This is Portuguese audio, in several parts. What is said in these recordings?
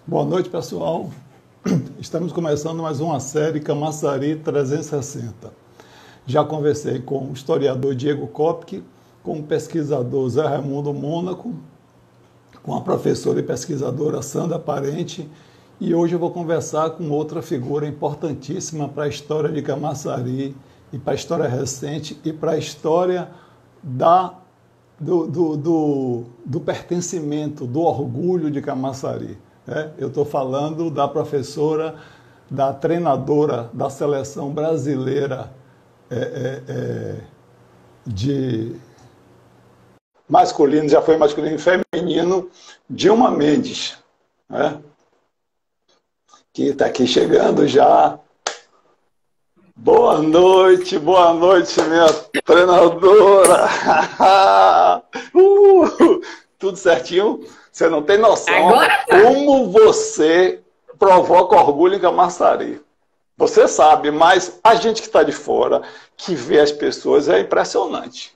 Boa noite, pessoal. Estamos começando mais uma série Camaçari 360. Já conversei com o historiador Diego Kopke, com o pesquisador Zé Raimundo Mônaco, com a professora e pesquisadora Sandra Parente, e hoje eu vou conversar com outra figura importantíssima para a história de Camaçari, e para a história recente, e para a história do pertencimento, do orgulho de Camaçari. Eu estou falando da professora, da treinadora da seleção brasileira de masculino, já foi masculino e feminino, Dilma Mendes, que está aqui chegando já. Boa noite, minha treinadora. Tudo certinho? Você não tem noção como você provoca orgulho em Camaçari. Você sabe, mas a gente que está de fora, que vê as pessoas, é impressionante.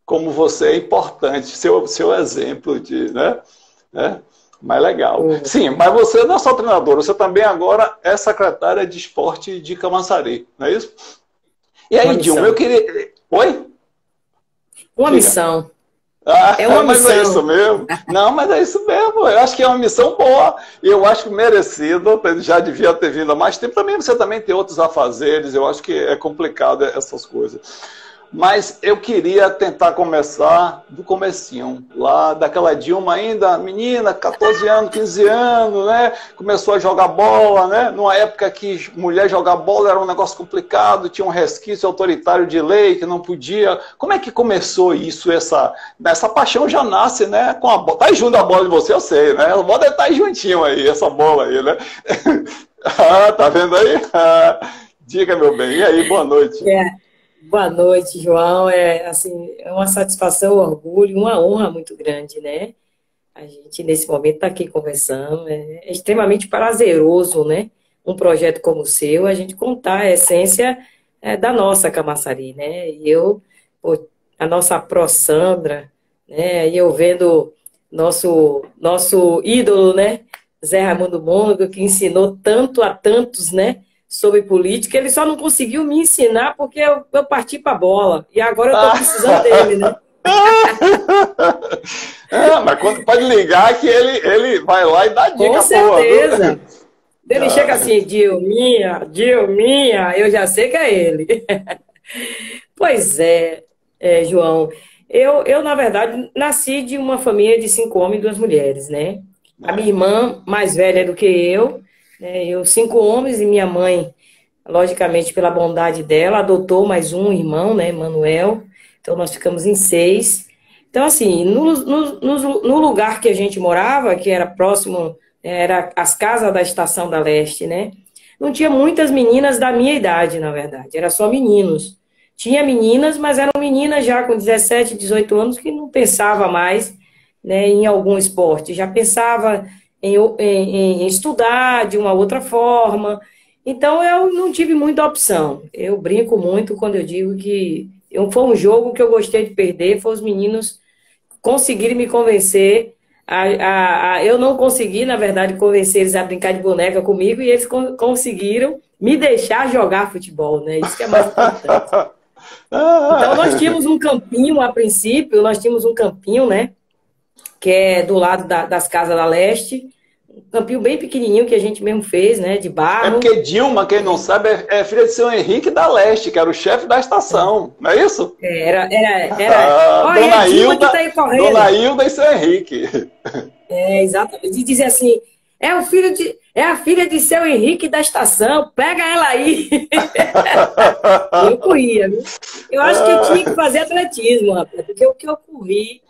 Como você é importante, seu exemplo de, mais legal. Sim, mas você não é só treinadora, você também agora é secretária de esporte de Camaçari, não é isso? E aí, Dilma, eu queria... Oi? Uma missão. É uma mas missão. É isso mesmo? Não, mas é isso mesmo. Eu acho que é uma missão boa. E eu acho que merecida. Já devia ter vindo há mais tempo. Também você também tem outros afazeres. Eu acho que é complicado essas coisas. Mas eu queria tentar começar do comecinho, lá daquela Dilma ainda, menina, 14 anos, 15 anos, né? Começou a jogar bola, né? Numa época que mulher jogar bola era um negócio complicado, tinha um resquício autoritário de lei que não podia. Como é que começou isso? Essa paixão já nasce, né? Com a bola. Tá junto a bola de você, eu sei, né? A bola deve estar juntinho aí, essa bola aí, né? Tá vendo aí? Diga, meu bem. E aí, boa noite. Boa noite, João. É uma satisfação, um orgulho, uma honra muito grande, né? A gente, nesse momento, está aqui conversando. É extremamente prazeroso, né? Um projeto como o seu, a gente contar a essência da nossa Camaçari, né? E a nossa pró Sandra, né? E eu vendo nosso ídolo, né? Zé Raimundo Mônaco, que ensinou tanto a tantos, né? Sobre política, ele só não conseguiu me ensinar porque eu parti para a bola. E agora eu estou precisando dele, né? Mas quando pode ligar que ele vai lá e dá dica. Com certeza. Ele chega assim, Dilminha, eu já sei que é ele. Pois é, João. Eu, na verdade, nasci de uma família de 5 homens e 2 mulheres, né? A minha irmã, mais velha do que eu, 5 homens, e minha mãe, logicamente, pela bondade dela, adotou mais um irmão, né, Manuel. Então, nós ficamos em 6. Então, assim, no lugar que a gente morava, que era próximo, era as casas da Estação da Leste, né? Não tinha muitas meninas da minha idade, na verdade, era só meninos. Tinha meninas, mas eram meninas já com 17, 18 anos que não pensava mais, né, em algum esporte. Já pensava em estudar de uma outra forma. Então, eu não tive muita opção. Eu brinco muito quando eu digo que foi um jogo que eu gostei de perder, foi os meninos conseguirem me convencer. Eu não consegui, na verdade, convencer eles a brincar de boneca comigo, e eles conseguiram me deixar jogar futebol, né? Isso que é mais importante. Então, nós tínhamos um campinho, a princípio, né? Que é do lado das casas da Leste, um campinho bem pequenininho que a gente mesmo fez, né, de barro. É porque Dilma, quem não sabe, é filha de seu Henrique da Leste, que era o chefe da estação, não é isso? Era. Olha, Dona Dilma que tá aí correndo. Dona Hilda e seu Henrique. Exatamente. De dizer assim, é a filha de seu Henrique da estação, pega ela aí. Eu corria, viu? Eu acho que eu tinha que fazer atletismo, rapaz, porque o que eu corri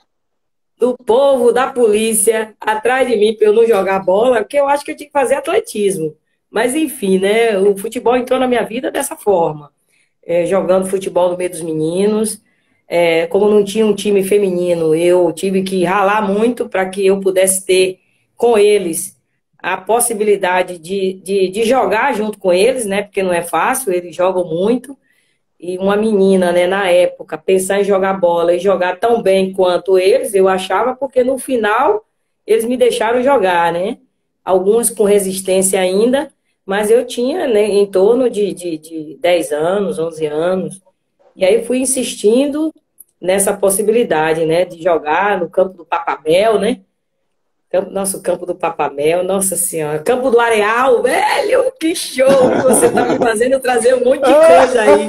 do povo, da polícia, atrás de mim para eu não jogar bola, porque eu acho que eu tinha que fazer atletismo. Mas, enfim, né? O futebol entrou na minha vida dessa forma. Jogando futebol no meio dos meninos. Como não tinha um time feminino, eu tive que ralar muito para que eu pudesse ter com eles a possibilidade de jogar junto com eles, né? Porque não é fácil, eles jogam muito. E uma menina, né, na época, pensar em jogar bola e jogar tão bem quanto eles, eu achava, porque no final eles me deixaram jogar, né? algumas com resistência ainda, mas eu tinha, né, em torno de 10 anos, 11 anos. E aí fui insistindo nessa possibilidade, né, de jogar no campo do Papamel, né? Nosso campo do Papamel, nossa senhora. Campo do Areal, velho, que show que você tá me fazendo trazer um monte de coisa aí.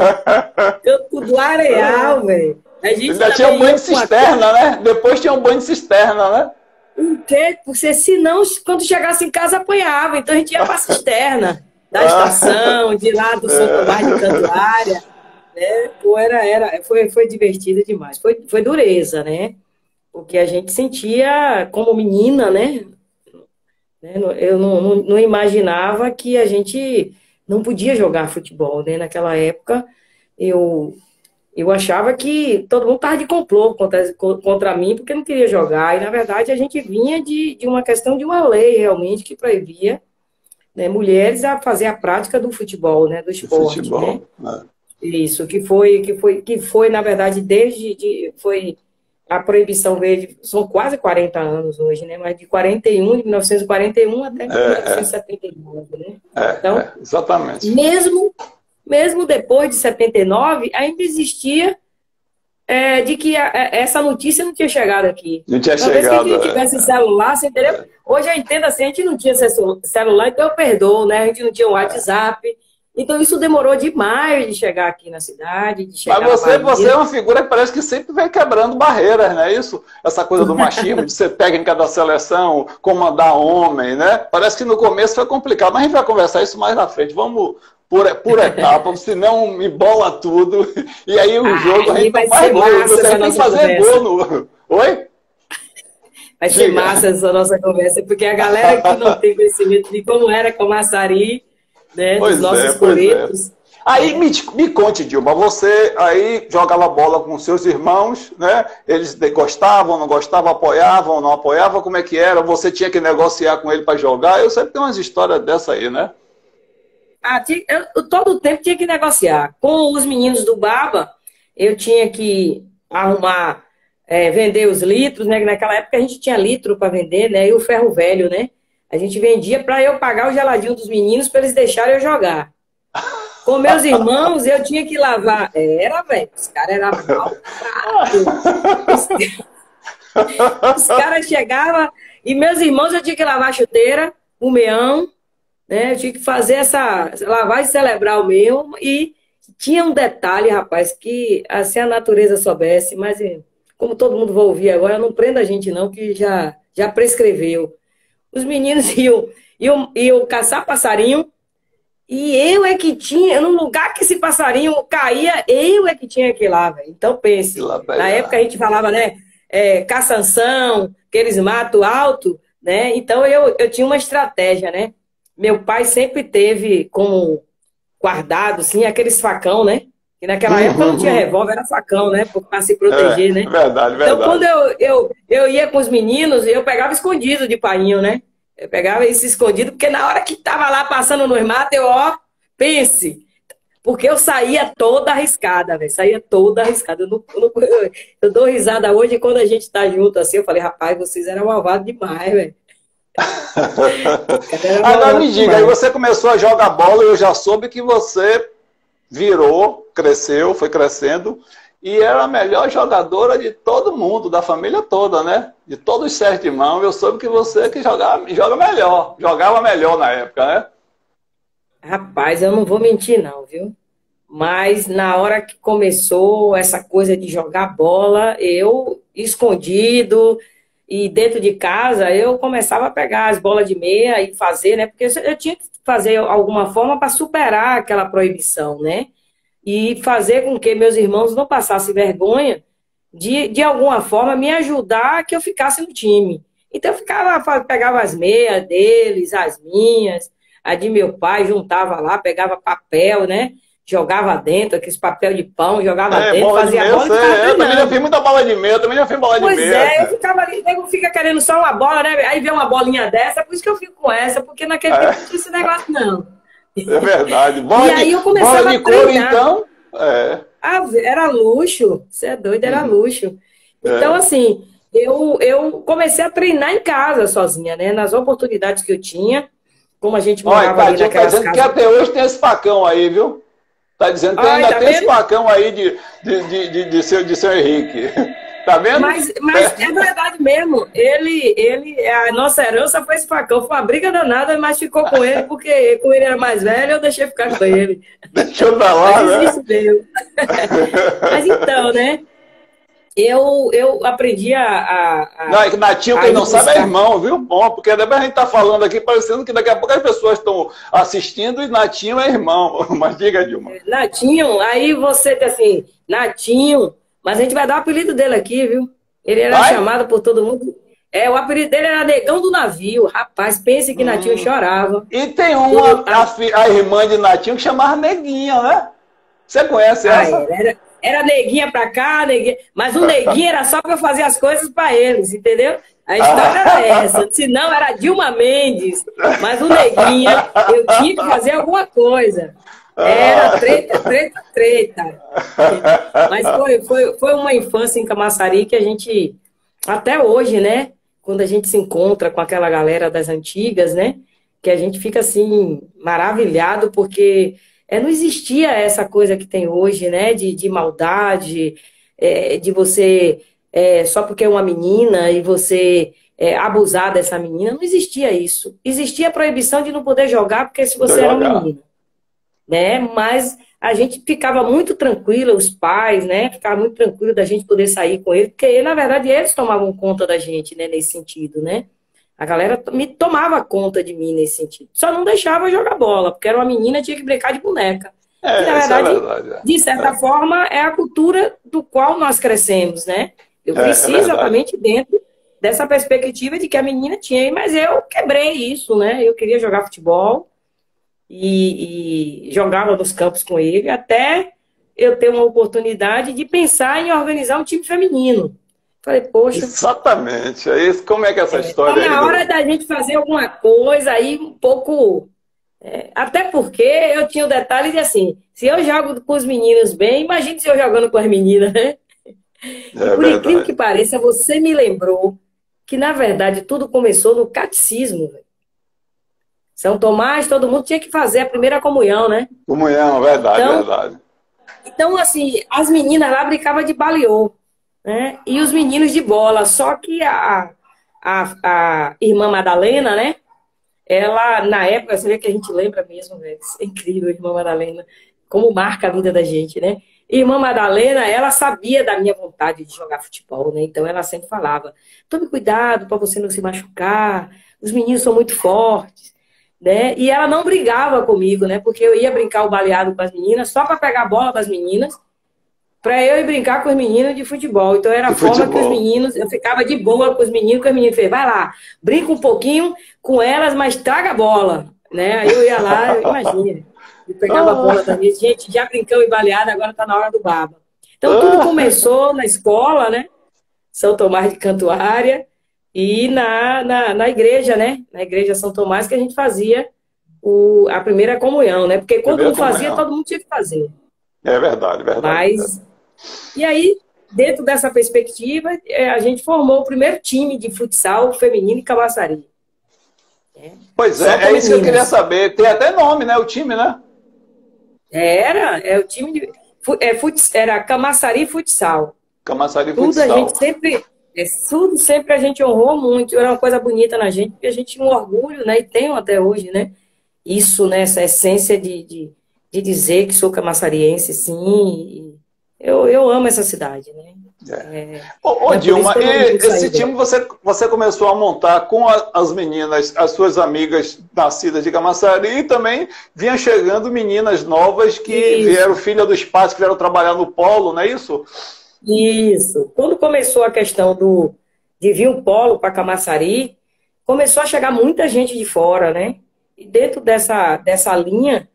Campo do Areal, velho. Ainda tinha um banho de cisterna, né? Depois tinha um banho de cisterna, né? O quê? Porque senão, quando chegasse em casa, apanhava. Então a gente ia pra cisterna da estação, de lá do São Tomás de Cantuária. Né? Pô, foi divertido demais. Foi dureza, né? Porque a gente sentia como menina, né? Eu não imaginava que a gente não podia jogar futebol, né? Naquela época, eu achava que todo mundo estava de complô contra mim, porque não queria jogar. E, na verdade, a gente vinha de uma questão de uma lei, realmente, que proibia, né, mulheres a fazer a prática do futebol, né? Do esporte. Futebol, né? Isso, que foi, na verdade, foi a proibição veio são quase 40 anos hoje, né? Mas de 1941 até 1979, né? Então, exatamente. Mesmo depois de 79, ainda existia de que essa notícia não tinha chegado aqui. Não tinha Talvez chegado. que a gente tivesse celular, você entendeu? Hoje eu entendo assim, a gente não tinha celular, então eu perdoo, né? A gente não tinha um WhatsApp. Então isso demorou demais de chegar aqui na cidade, de chegar. Mas você é uma figura que parece que sempre vem quebrando barreiras, não é isso? Essa coisa do machismo, de ser técnica da seleção, comandar homem, né? Parece que no começo foi complicado, mas a gente vai conversar isso mais na frente. Vamos por etapa, senão me bola tudo. E aí o jogo a gente não faz gol. Você tem que fazer gol no... Oi? Vai ser massa essa nossa conversa, porque a galera que não tem conhecimento de como era Camaçari, né, dos nossos coletos. Aí me conte, Dilma, você aí jogava bola com seus irmãos, né? Eles gostavam, não gostavam, apoiavam, não apoiavam, como é que era? Você tinha que negociar com ele para jogar? Eu sempre tenho umas histórias dessa aí, né? Eu todo o tempo tinha que negociar. Com os meninos do Baba, eu tinha que arrumar, vender os litros, né? Naquela época a gente tinha litro para vender, né? E o ferro velho, né? A gente vendia para eu pagar o geladinho dos meninos para eles deixarem eu jogar. Com meus irmãos, eu tinha que lavar. Velho, os caras eram malvados. Os caras chegavam e meus irmãos eu tinha que lavar a chuteira, o meião, né? Eu tinha que fazer essa lavagem cerebral mesmo. E tinha um detalhe, rapaz, que se a natureza soubesse, mas como todo mundo vai ouvir agora, não prenda a gente não, que já prescreveu. Os meninos iam caçar passarinho e eu é que tinha, no lugar que esse passarinho caía, eu é que tinha que ir lá, velho. Então pense, na época a gente falava, né, caçanção, aqueles mato alto, né? Então eu tinha uma estratégia, né? Meu pai sempre teve como guardado, assim, aqueles facão, né? Que naquela época não tinha revólver, era facão, né? Para se proteger, né? Verdade. Então, quando eu ia com os meninos, eu pegava escondido de painho, né? Eu pegava isso escondido, porque na hora que tava lá passando nos matos, pense. Porque eu saía toda arriscada, velho. Saía toda arriscada. Eu dou risada hoje quando a gente tá junto assim. Eu falei, rapaz, vocês eram malvados demais, velho. Agora me diga, aí você começou a jogar bola e eu já soube que você virou, cresceu, foi crescendo e era a melhor jogadora de todo mundo, da família toda, né? De todos os 7 irmãos, eu soube que você que jogava melhor na época, né? Rapaz, eu não vou mentir não, viu? Mas na hora que começou essa coisa de jogar bola, eu escondido e dentro de casa, eu começava a pegar as bolas de meia e fazer, né? Porque eu tinha que fazer alguma forma para superar aquela proibição, né? E fazer com que meus irmãos não passassem vergonha de alguma forma me ajudar a que eu ficasse no time. Então eu pegava as meias deles, as minhas, a de meu pai, juntava lá, pegava papel, né? Jogava dentro, aqueles papel de pão, jogava dentro, fazia bola. Eu também já fiz muita bola de meia, Pois eu ficava ali, nego fica querendo só uma bola, né? Aí vê uma bolinha dessa, por isso que eu fico com essa, porque naquele tempo não tinha esse negócio, não. É verdade. Aí eu começava bola de couro, então? Era luxo, você é doido, era luxo. Então, assim, eu comecei a treinar em casa sozinha, né? Nas oportunidades que eu tinha, como a gente morava ali naquelas casas. Tá dizendo que até hoje tem esse facão aí, viu? Tá dizendo que ainda tem esse facão aí de seu Henrique. Tá vendo? Mas é verdade mesmo. A nossa herança foi esse facão. Foi uma briga danada, mas ficou com ele, porque como ele era mais velho, eu deixei ficar com ele. Deixou pra lá, mas isso deu. Mas então, né? Eu aprendi Não, Natinho, quem não sabe, é irmão, viu? Bom, porque depois a gente tá falando aqui, parecendo que daqui a pouco as pessoas estão assistindo e Natinho é irmão. Mas diga, Dilma. Natinho, aí você tá assim, Natinho, mas a gente vai dar o apelido dele aqui, viu? Ele era chamado por todo mundo. O apelido dele era Negão do Navio. Rapaz, pense que Natinho chorava. E tem uma, a irmã de Natinho que chamava Neguinha, né? Você conhece essa? Era neguinha pra cá, neguinha. Mas o neguinha era só pra fazer as coisas pra eles, entendeu? A história era essa. Se não, era Dilma Mendes. Mas o neguinha, eu tinha que fazer alguma coisa. Era treta, treta, treta. Mas foi uma infância em Camaçari que a gente, até hoje, né? Quando a gente se encontra com aquela galera das antigas, né? Que a gente fica assim, maravilhado, porque não existia essa coisa que tem hoje, né? De maldade, de você, só porque é uma menina e você abusar dessa menina. Não existia isso. Existia a proibição de não poder jogar porque se você era uma menina. Né? Mas a gente ficava muito tranquila, os pais, né? Ficava muito tranquilo da gente poder sair com ele, porque, na verdade, eles tomavam conta da gente, né? Nesse sentido, né? A galera me tomava conta de mim nesse sentido. Só não deixava jogar bola, porque era uma menina, tinha que brincar de boneca. Que, na verdade, de certa forma, é a cultura do qual nós crescemos, né? Eu cresci exatamente dentro dessa perspectiva de que a menina tinha, mas eu quebrei isso, né? Eu queria jogar futebol e jogava nos campos com ele, até eu ter uma oportunidade de pensar em organizar um time feminino. Falei, poxa... Exatamente. Como é que é essa história aí? Na hora da gente fazer alguma coisa aí um pouco... até porque eu tinha o detalhe de assim, se eu jogo com os meninos bem, imagine se eu jogando com as meninas, né? E por incrível que pareça, você me lembrou que, na verdade, tudo começou no catecismo, velho. São Tomás, todo mundo tinha que fazer a primeira comunhão, né? Comunhão, verdade. Então, assim, as meninas lá brincavam de baliô, né? E os meninos de bola. Só que a irmã Madalena, né? Ela, na época, você vê que a gente lembra mesmo, velho. É incrível, a irmã Madalena. Como marca a vida da gente, né? Irmã Madalena, ela sabia da minha vontade de jogar futebol, né? Então, ela sempre falava, tome cuidado para você não se machucar. Os meninos são muito fortes. Né? E ela não brigava comigo, né? Porque eu ia brincar o baleado com as meninas só para pegar a bola das meninas, para eu ir brincar com os meninos de futebol. Então era a forma que os meninos, eu ficava de boa com os meninos, que os meninos falavam, vai lá, brinca um pouquinho com elas, mas traga a bola, né? Aí eu ia lá, imagina, eu pegava a bola das minhas, gente, já brincamos em baleada, agora tá na hora do baba. Então tudo começou na escola, né? São Tomás de Cantuária. E na igreja, né? Na igreja São Tomás, que a gente fazia a primeira comunhão, né? Porque quando um fazia, todo mundo tinha que fazer. É verdade. E aí, dentro dessa perspectiva, a gente formou o primeiro time de futsal feminino em Camaçari. Pois é isso que eu queria saber. Tem até nome, né? O time, né? O time de... Era Camaçari Futsal. Camaçari Futsal. Tudo a gente sempre... Tudo sempre a gente honrou muito, era uma coisa bonita na gente, porque a gente tinha um orgulho, né? E tenho até hoje, né? Isso, né? Essa essência de dizer que sou camaçariense, sim. Eu amo essa cidade, né? Dilma, e esse time você começou a montar com as meninas, as suas amigas nascidas de Camaçari, e também vinha chegando meninas novas que vieram, filha do espaço, que vieram trabalhar no polo, não é isso? Isso. Quando começou a questão de vir um polo para Camaçari, começou a chegar muita gente de fora, né? E dentro dessa linha,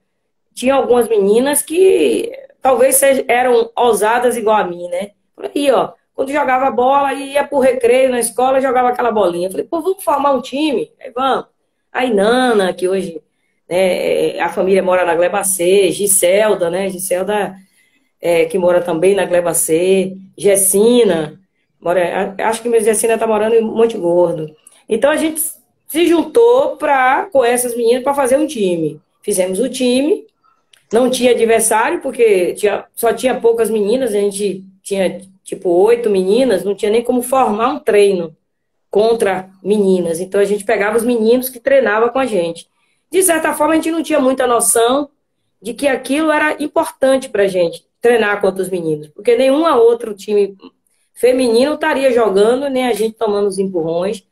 tinha algumas meninas que talvez eram ousadas igual a mim, né? Por aí, ó, quando jogava bola, ia pro recreio na escola, jogava aquela bolinha. Falei, pô, vamos formar um time? Aí vamos. Aí Nana, que hoje, né, a família mora na Glebacê, Giselda, né? Giselda... que mora também na Glebacê, Gessina, Acho que Medicina está morando em Monte Gordo. Então a gente se juntou com essas meninas para fazer um time. Fizemos o time, não tinha adversário, porque só tinha poucas meninas, a gente tinha tipo 8 meninas, não tinha nem como formar um treino contra meninas. Então a gente pegava os meninos que treinavam com a gente. De certa forma, a gente não tinha muita noção de que aquilo era importante para a gente, treinar contra os meninos. Porque nenhum outro time feminino estaria jogando, nem a gente tomando os empurrões,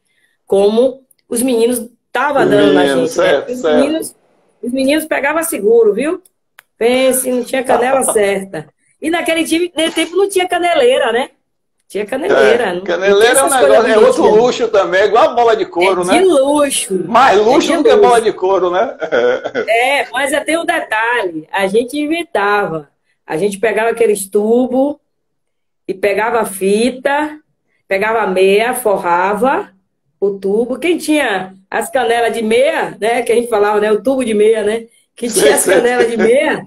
como os meninos estavam dando na gente. Certo, né? Os meninos pegavam seguro, viu? Pense, não tinha canela certa. E naquele tempo não tinha caneleira, né? Tinha caneleira. Caneleira é um negócio, é outro luxo também, é igual a bola de couro, né? De luxo. Mais luxo do que bola de couro, né? Mas tem um detalhe. A gente inventava. A gente pegava aqueles tubos e pegava a fita, pegava a meia, forrava o tubo. Quem tinha as canelas de meia, né? Que a gente falava, né? O tubo de meia, né? Que tinha as canelas de meia,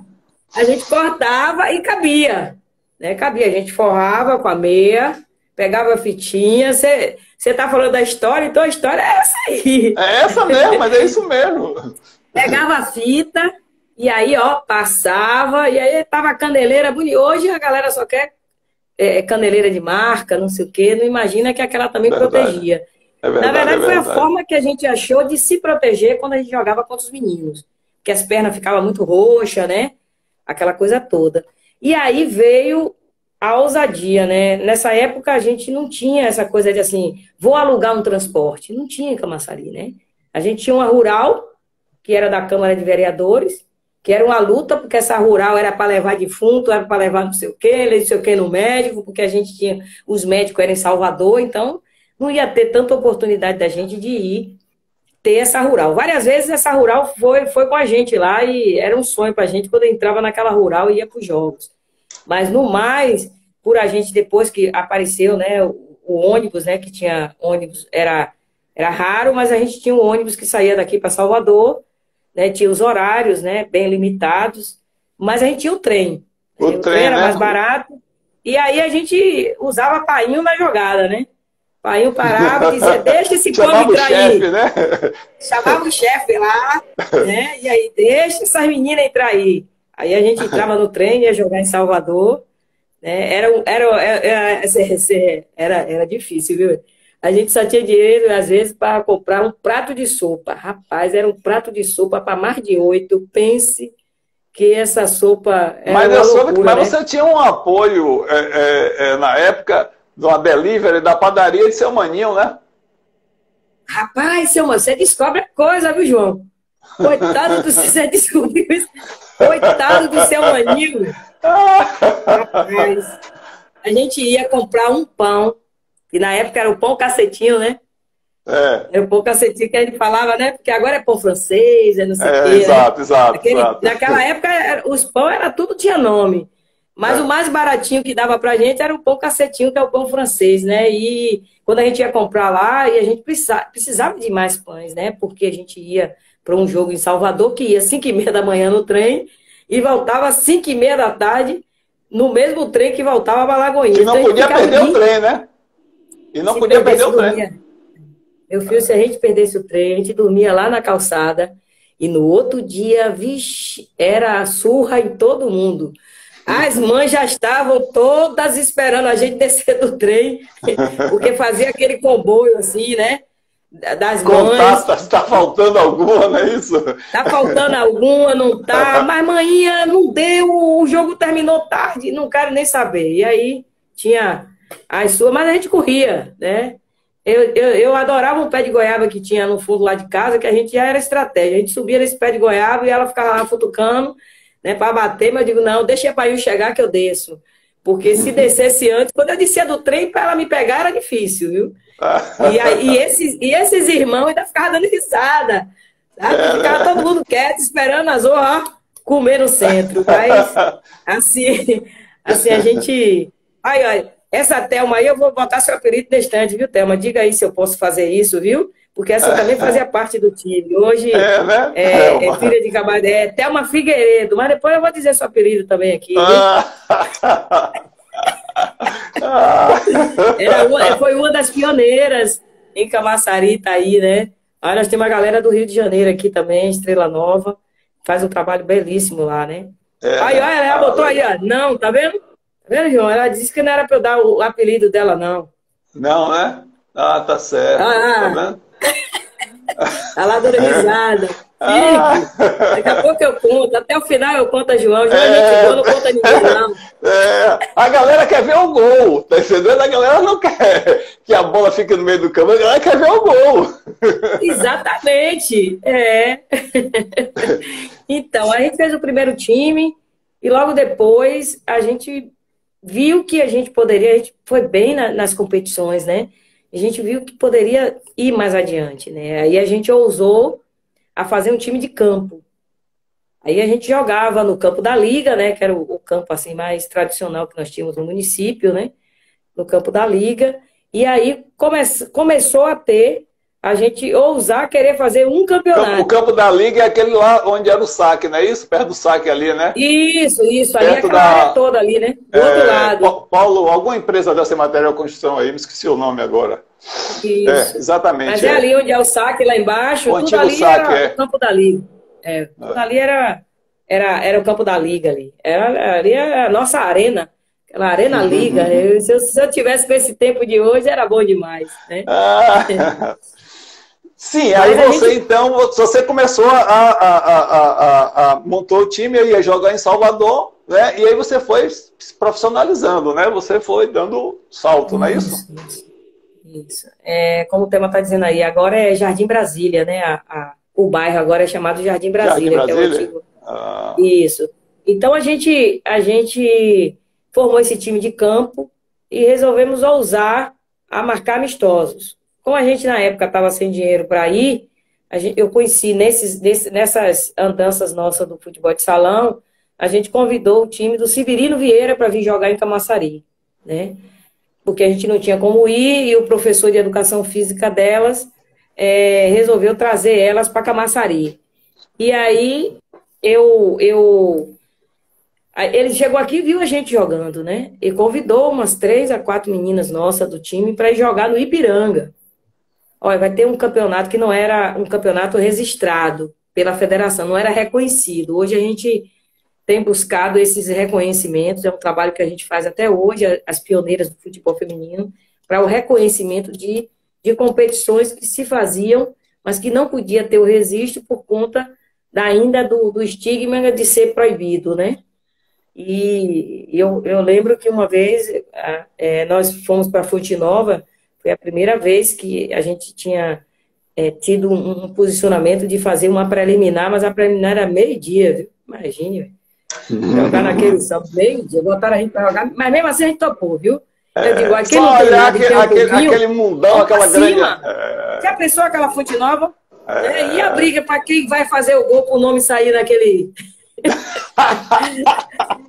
a gente cortava e cabia. Né? Cabia, a gente forrava com a meia, pegava a fitinha. Você tá falando da história, então a história é essa aí. É essa mesmo, mas é isso mesmo. Pegava a fita e aí, ó, passava, e aí tava a caneleira bonita. Hoje a galera só quer caneleira de marca, não sei o quê, não imagina que aquela também protegia. Na verdade, foi a forma que a gente achou de se proteger quando a gente jogava contra os meninos. Porque as pernas ficavam muito roxas, né? Aquela coisa toda. E aí veio a ousadia, né? Nessa época a gente não tinha essa coisa de assim, vou alugar um transporte. Não tinha em Camaçari, né? A gente tinha uma rural, que era da Câmara de Vereadores, que era uma luta, porque essa rural era para levar defunto, era para levar não sei o quê no médico, porque a gente tinha, os médicos eram em Salvador, então não ia ter tanta oportunidade da gente de ir ter essa rural. Várias vezes essa rural foi com a gente lá e era um sonho pra gente quando eu entrava naquela rural e ia para os jogos. Mas no mais, por a gente depois que apareceu, né, o ônibus, né, que tinha ônibus, era raro, mas a gente tinha um ônibus que saía daqui para Salvador, né, tinha os horários, né, bem limitados, mas a gente tinha o trem. O trem era mais barato e aí a gente usava painho na jogada, né? Aí eu parava e dizia, deixa esse povo entrar aí. Né? Chamava o chefe lá, né? E aí, deixa essas meninas entrar aí. Aí a gente entrava no trem, ia jogar em Salvador. Né? Era difícil, viu? A gente só tinha dinheiro, às vezes, para comprar um prato de sopa. Rapaz, era um prato de sopa para mais de 8. Pense que essa sopa era mas você tinha um apoio na época de uma delivery da padaria de Seu Maninho, né? Rapaz, seu mano, você descobre a coisa, viu, João? Coitado do você descobriu isso. Coitado do Seu Maninho. Rapaz, a gente ia comprar um pão, que na época era o pão cacetinho, né? Era o pão cacetinho que a gente falava, né? Porque agora é pão francês, não sei o quê. Exato. Naquela época, os pão tudo tinha nome. Mas o mais baratinho que dava pra gente era o pão cacetinho, que é o pão francês, né? E quando a gente ia comprar lá, e a gente precisava de mais pães, né? Porque a gente ia para um jogo em Salvador, que ia às 5h30 da manhã no trem, e voltava às 5h30 da tarde, no mesmo trem que voltava para Lagoinha. E não podia perder o trem, né? E não podia perder o trem. Meu filho, se a gente perdesse o trem, a gente dormia lá na calçada, e no outro dia, vixe, era a surra em todo mundo. As mães já estavam todas esperando a gente descer do trem, porque fazia aquele comboio assim, né? Das mães. Está faltando alguma, não é isso? Está faltando alguma, não tá. Mas manhã não deu, o jogo terminou tarde, não quero nem saber. E aí tinha as suas, mas a gente corria, né? Eu adorava um pé de goiaba que tinha no fundo lá de casa, que a gente já era estratégia. A gente subia nesse pé de goiaba e ela ficava lá futucando, né, para bater, mas eu digo, não, deixa para eu chegar que eu desço. Porque se descesse antes, quando eu descia do trem, para ela me pegar era difícil, viu? E esses irmãos ainda ficavam dando risada. Sabe? Ficava todo mundo quieto, esperando as outras comer no centro. Mas, assim a gente... Ai, essa Thelma aí, eu vou botar seu apelido na estante, viu, Thelma? Diga aí se eu posso fazer isso, viu? Porque essa também fazia parte do time. Hoje né? é filha de Cabaré, Thelma Figueiredo, mas depois eu vou dizer seu apelido também aqui. Foi uma das pioneiras em Camaçari, tá aí, né? Aí nós temos a galera do Rio de Janeiro aqui também, Estrela Nova, faz um trabalho belíssimo lá, né? Aí, olha, ela botou aí, ó. Não, tá vendo? Tá vendo, João? Ela disse que não era pra eu dar o apelido dela, não. Não, né? Ah, tá certo. Tá vendo? Tá lá dando risada. Daqui a pouco eu conto, até o final eu conto a João. João, gente boa, não conta ninguém, não. A galera quer ver o gol, tá entendendo? A galera não quer que a bola fique no meio do campo, a galera quer ver o gol. Exatamente, Então, a gente fez o primeiro time e logo depois a gente viu que a gente foi bem nas competições, né? A gente viu que poderia ir mais adiante, né? Aí a gente ousou a fazer um time de campo. Aí a gente jogava no campo da Liga, né? Que era o campo assim mais tradicional que nós tínhamos no município, né? No campo da Liga. E aí começou a ter a gente ousar querer fazer um campeonato. O campo da Liga é aquele lá onde era o saque, não é isso? Perto do saque ali, né? Isso. Ali é aquela área toda ali, né? Do outro lado. Paulo, alguma empresa dessa material construção aí, me esqueci o nome agora. Isso. Exatamente. Mas é ali onde é o saque, lá embaixo, tudo ali saque, era o campo da Liga. Tudo ali era o campo da Liga ali. Ali era a nossa arena. Aquela Arena Liga. Se eu tivesse com esse tempo de hoje, era bom demais, né? Sim, aí então, você começou a montou o time, ia jogar em Salvador, né? E aí você foi se profissionalizando, né? Você foi dando salto, não é isso? Isso. Como o tema está dizendo aí, agora é Jardim Brasília, né? O bairro agora é chamado Jardim Brasília. Jardim Brasília? Que é o antigo... Isso. Então a gente formou esse time de campo e resolvemos ousar a marcar amistosos. Como a gente na época estava sem dinheiro para ir, eu conheci nessas andanças nossas do futebol de salão, a gente convidou o time do Severino Vieira para vir jogar em Camaçari, né? Porque a gente não tinha como ir e o professor de educação física delas resolveu trazer elas para Camaçari. E aí ele chegou aqui e viu a gente jogando, né? E convidou umas 3 a 4 meninas nossas do time para ir jogar no Ipiranga. Olha, vai ter um campeonato que não era um campeonato registrado pela federação, não era reconhecido. Hoje a gente tem buscado esses reconhecimentos, é um trabalho que a gente faz até hoje, as pioneiras do futebol feminino, para o reconhecimento de competições que se faziam, mas que não podia ter o registro por conta ainda do estigma de ser proibido, né? E eu lembro que uma vez nós fomos para Fonte Nova. Foi a primeira vez que a gente tinha tido um posicionamento de fazer uma preliminar, mas a preliminar era meio-dia, viu? Imagine, jogar naquele sábado, meio-dia, botaram a gente para jogar, mas mesmo assim a gente topou, viu? Eu digo, aquele mundão, aquela grande... Já pensou aquela Fonte Nova? E a briga para quem vai fazer o gol para o nome sair naquele...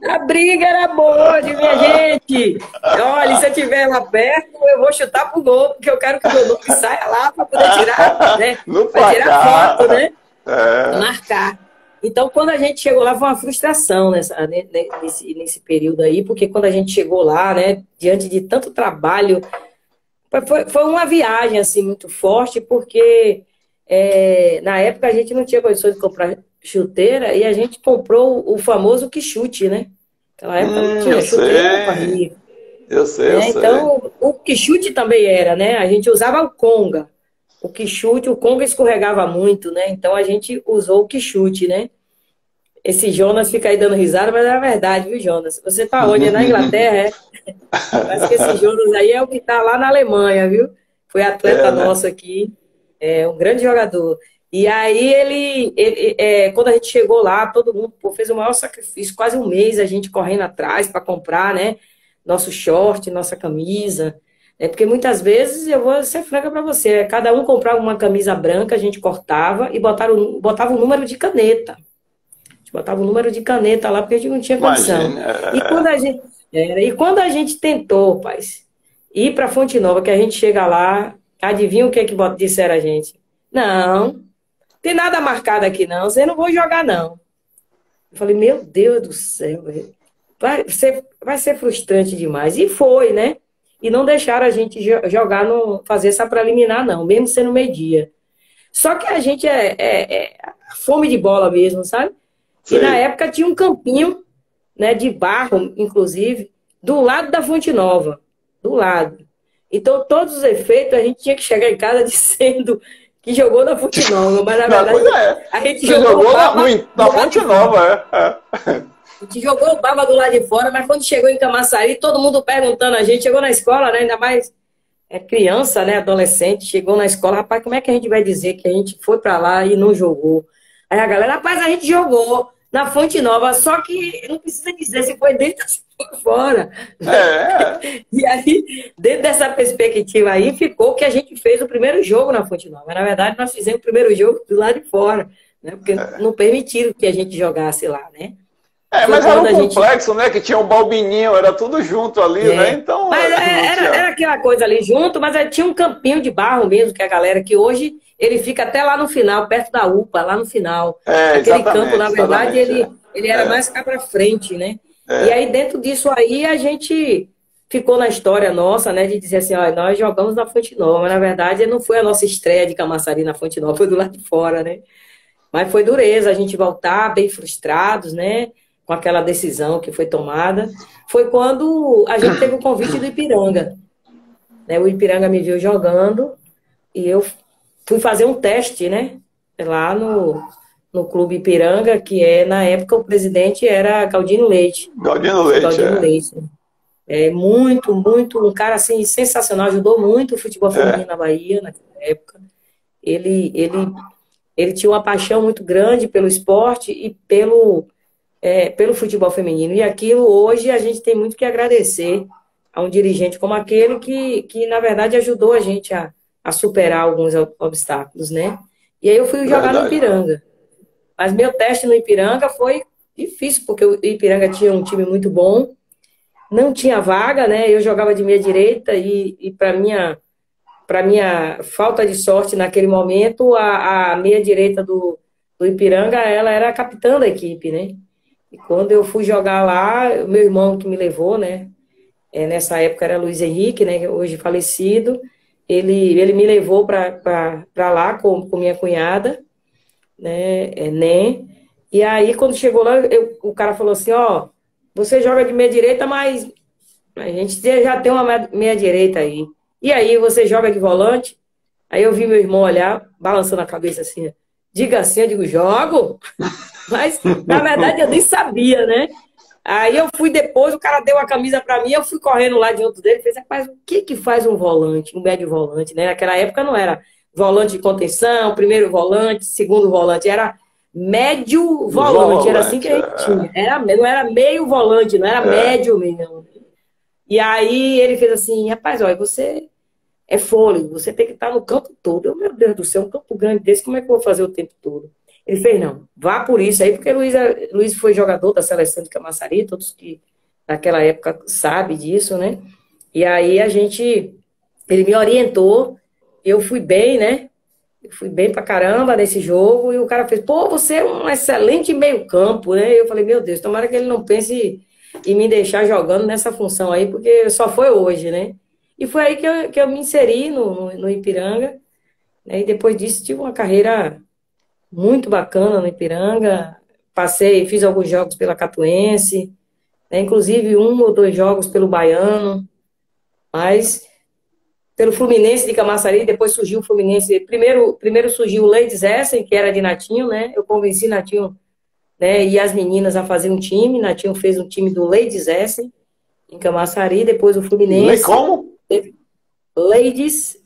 A briga era boa, de minha gente. Olha, se eu estiver lá perto, eu vou chutar pro gol, porque eu quero que o meu nome saia lá para poder tirar, né? Para tirar foto, né? Marcar. Então, quando a gente chegou lá, foi uma frustração nesse período aí, porque quando a gente chegou lá, né, diante de tanto trabalho, foi uma viagem assim muito forte, porque na época a gente não tinha condições de comprar chuteira e a gente comprou o famoso quichute, né? Naquela época não tinha chuteira para rir. Eu sei. Então, o quichute também era, né? A gente usava o conga. O quichute, o conga escorregava muito, né? Então a gente usou o quichute, né? Esse Jonas fica aí dando risada, mas é verdade, viu, Jonas? Você tá onde? Na Inglaterra, Parece que esse Jonas aí é o que tá lá na Alemanha, viu? Foi atleta nosso aqui, um grande jogador. E aí quando a gente chegou lá, todo mundo fez o maior sacrifício, quase um mês a gente correndo atrás para comprar, né? Nosso short, nossa camisa. Porque muitas vezes, eu vou ser franca para você, cada um comprava uma camisa branca, a gente cortava e botava um número de caneta. A gente botava um número de caneta lá, porque a gente não tinha condição. E quando a gente tentou, rapaz, ir para Fonte Nova, que a gente chega lá, adivinha o que disseram a gente? Não tem nada marcado aqui, não. Você não vou jogar, não. Eu falei, meu Deus do céu, velho. vai ser frustrante demais. E foi, né? E não deixaram a gente jogar, fazer essa preliminar, não, mesmo sendo meio-dia. Só que a gente é fome de bola mesmo, sabe? Sim. E na época tinha um campinho, né, de barro, inclusive, do lado da Fonte Nova. Do lado. Então, todos os efeitos, a gente tinha que chegar em casa dizendo que jogou na Fonte Nova. Mas, na verdade, a gente jogou na Fonte Nova, A gente jogou o baba do lado de fora, mas quando chegou em Camaçari, todo mundo perguntando a gente, chegou na escola, né, ainda mais criança, né, adolescente, chegou na escola, rapaz, como é que a gente vai dizer que a gente foi pra lá e não jogou? Aí a galera, rapaz, a gente jogou na Fonte Nova, só que não precisa dizer se foi dentro ou se foi fora. E aí, dentro dessa perspectiva aí, ficou que a gente fez o primeiro jogo na Fonte Nova. Na verdade, nós fizemos o primeiro jogo do lado de fora, né, porque não permitiram que a gente jogasse lá, né? Mas era um complexo, né? Que tinha um balbininho, era tudo junto ali, né? Então. Mas era aquela coisa ali junto, mas tinha um campinho de barro mesmo, que a galera, que hoje ele fica até lá no final, perto da UPA, lá no final. Aquele campo, na verdade, ele era mais cá pra frente, né? E aí, dentro disso aí, a gente ficou na história nossa, né? De dizer assim, ó, nós jogamos na Fonte Nova, mas na verdade não foi a nossa estreia de Camaçari na Fonte Nova, foi do lado de fora, né? Mas foi dureza a gente voltar bem frustrados, né? Com aquela decisão que foi tomada, foi quando a gente teve o convite do Ipiranga. O Ipiranga me viu jogando e eu fui fazer um teste, né? Lá no Clube Ipiranga, que na época o presidente era Galdino Leite. Galdino Leite. Muito, um cara assim, sensacional, ajudou muito o futebol feminino na Bahia naquela época. Ele tinha uma paixão muito grande pelo esporte e pelo futebol feminino. E aquilo, hoje, a gente tem muito que agradecer a um dirigente como aquele que na verdade, ajudou a gente a superar alguns obstáculos, né? E aí eu fui jogar no Ipiranga. Mas meu teste no Ipiranga foi difícil, porque o Ipiranga tinha um time muito bom, não tinha vaga, né? Eu jogava de meia direita e para minha falta de sorte naquele momento, a meia direita do Ipiranga, ela era a capitã da equipe, né? E quando eu fui jogar lá, o meu irmão que me levou, né? Nessa época era Luiz Henrique, né? Hoje falecido. Ele me levou para lá com minha cunhada, né? E aí, quando chegou lá, o cara falou assim, ó, você joga de meia direita, mas a gente já tem uma meia direita aí. E aí, você joga de volante? Aí eu vi meu irmão olhar, balançando a cabeça assim, diga assim, eu digo, jogo? Mas, na verdade, eu nem sabia, né? Aí eu fui depois, o cara deu a camisa pra mim, eu fui correndo lá diante dele, fez, rapaz, o que faz um volante, um médio volante, né? Naquela época não era volante de contenção, primeiro volante, segundo volante, era médio volante, era assim que a gente tinha. Não era meio volante, não era médio mesmo. E aí ele fez assim, rapaz, olha, você é fôlego, você tem que estar no campo todo. Eu, meu Deus do céu, um campo grande desse, como é que eu vou fazer o tempo todo? Ele fez, não, vá por isso aí, porque Luiz foi jogador da seleção de Camaçari, todos que naquela época sabem disso, né? E aí ele me orientou, eu fui bem, né? Eu fui bem pra caramba nesse jogo, e o cara fez, pô, você é um excelente meio-campo, né? Eu falei, meu Deus, tomara que ele não pense em me deixar jogando nessa função aí, porque só foi hoje, né? E foi aí que eu me inseri no Ipiranga, né? E depois disso tive uma carreira muito bacana no Ipiranga, fiz alguns jogos pela Catuense, né? Inclusive 1 ou 2 jogos pelo Baiano, mas pelo Fluminense de Camaçari, depois surgiu o Fluminense, primeiro surgiu o Ladies Essen, que era de Natinho, né? Eu convenci Natinho, né, e as meninas a fazer um time, Natinho fez um time do Ladies Essen, em Camaçari, depois o Fluminense. Como? Ladies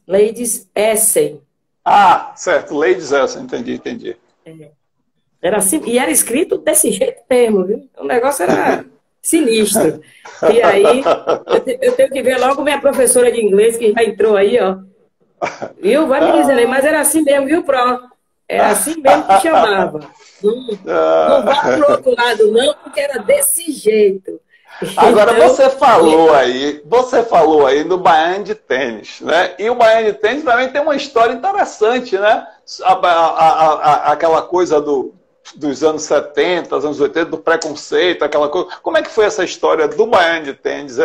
Essen. Ah, certo, Ladies Essen, entendi. Era assim, e era escrito desse jeito mesmo, viu? O negócio era sinistro. E aí, eu tenho que ver logo minha professora de inglês, que já entrou aí, ó. Viu? Vai me dizendo aí, mas era assim mesmo, viu, Pro? Era assim mesmo que chamava. Não vá pro outro lado, não, porque era desse jeito. Agora, então, você falou aí do Baiano de Tênis, né? E o Baiano de Tênis também tem uma história interessante, né? Aquela coisa dos anos 70, anos 80, do preconceito, aquela coisa. Como é que foi essa história do Baiano de Tênis,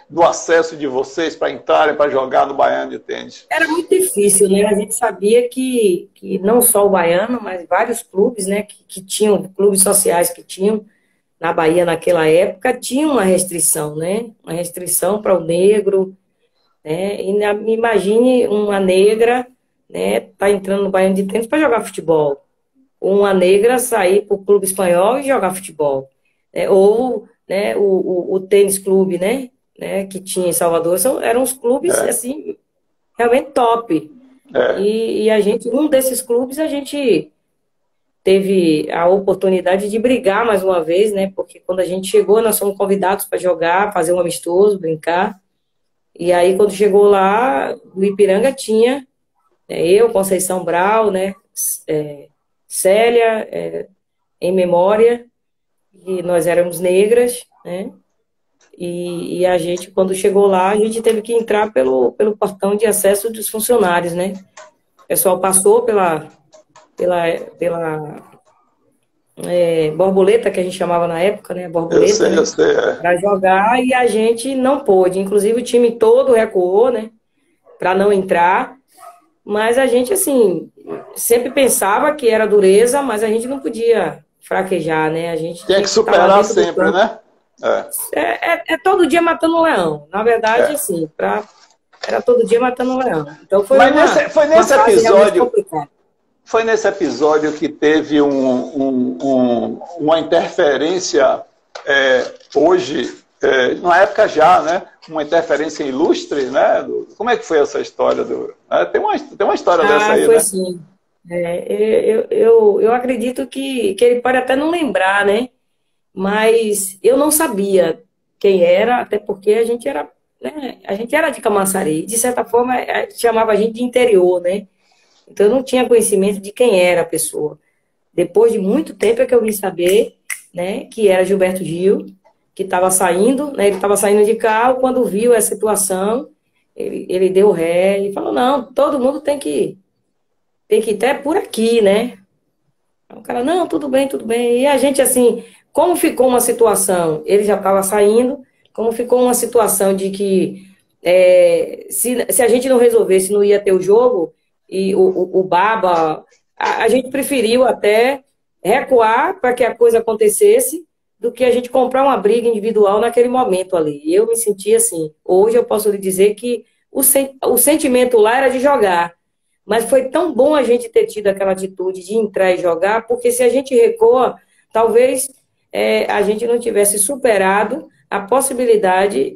do acesso de vocês para entrarem, para jogar no Baiano de Tênis? Era muito difícil, né? A gente sabia que não só o Baiano, mas vários clubes, né, que tinham, clubes sociais que tinham na Bahia naquela época, tinham uma restrição, né? Uma restrição para o negro, né? E imagine uma negra, né, tá entrando no Baiano de Tênis para jogar futebol. Uma negra sair para o clube espanhol e jogar futebol. Né? Ou, né, o tênis clube, né, que tinha em Salvador, eram os clubes, assim, realmente top. E a gente, um desses clubes, a gente teve a oportunidade de brigar mais uma vez, né, porque quando a gente chegou, nós fomos convidados para jogar, fazer um amistoso, brincar. E aí, quando chegou lá, o Ipiranga tinha, né, eu, Conceição Brau, né, Célia, em memória, e nós éramos negras, né? E a gente, quando chegou lá, a gente teve que entrar pelo portão de acesso dos funcionários, né? O pessoal passou pela borboleta, que a gente chamava na época, né? Borboleta, eu sei, para jogar, e a gente não pôde. Inclusive, o time todo recuou, né? Para não entrar. Mas a gente, assim, sempre pensava que era dureza, mas a gente não podia fraquejar, né? A gente tinha que superar sempre, né? É todo dia matando um leão. Na verdade, assim, era todo dia matando um leão. Então foi nesse episódio. Foi nesse episódio que teve uma interferência hoje, na época já, né? Uma interferência ilustre, né? Como é que foi essa história? Tem uma história dessa aí, foi né? Sim. Eu acredito que ele pode até não lembrar, né? Mas eu não sabia quem era, até porque a gente era, né? A gente era de Camaçari. De certa forma, chamava a gente de interior, né? Então eu não tinha conhecimento de quem era a pessoa. Depois de muito tempo é que eu vim saber, né? Que era Gilberto Gil, que estava saindo, né? Ele estava saindo de carro, quando viu essa situação, ele deu ré e falou, não, todo mundo tem que ir até por aqui, né? O cara, não, tudo bem, tudo bem. E a gente, assim, como ficou uma situação, ele já estava saindo, como ficou uma situação de que se a gente não resolvesse, não ia ter o jogo, e o Baba, a gente preferiu até recuar para que a coisa acontecesse, do que a gente comprar uma briga individual naquele momento ali. Eu me senti assim. Hoje eu posso lhe dizer que o sentimento lá era de jogar. Mas foi tão bom a gente ter tido aquela atitude de entrar e jogar, porque se a gente recua, talvez a gente não tivesse superado a possibilidade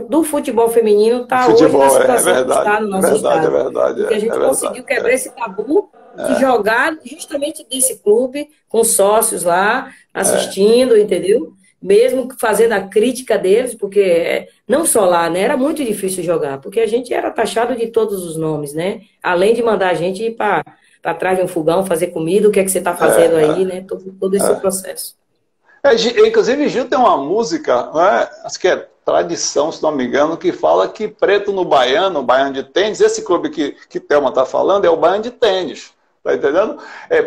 do futebol feminino estar hoje na situação que está no nosso estado. É verdade. Porque a gente conseguiu quebrar esse tabu de jogar justamente desse clube, com sócios lá, assistindo, entendeu? Mesmo fazendo a crítica deles, porque não só lá, né? Era muito difícil jogar, porque a gente era taxado de todos os nomes, né? Além de mandar a gente ir para trás de um fogão, fazer comida, o que é que você está fazendo aí, né? Todo esse processo. Inclusive, Gil tem uma música, né? Acho que é Tradição, se não me engano, que fala que preto no Baiano, o Baiano de Tênis, esse clube que Thelma está falando é o Baiano de Tênis. Tá entendendo?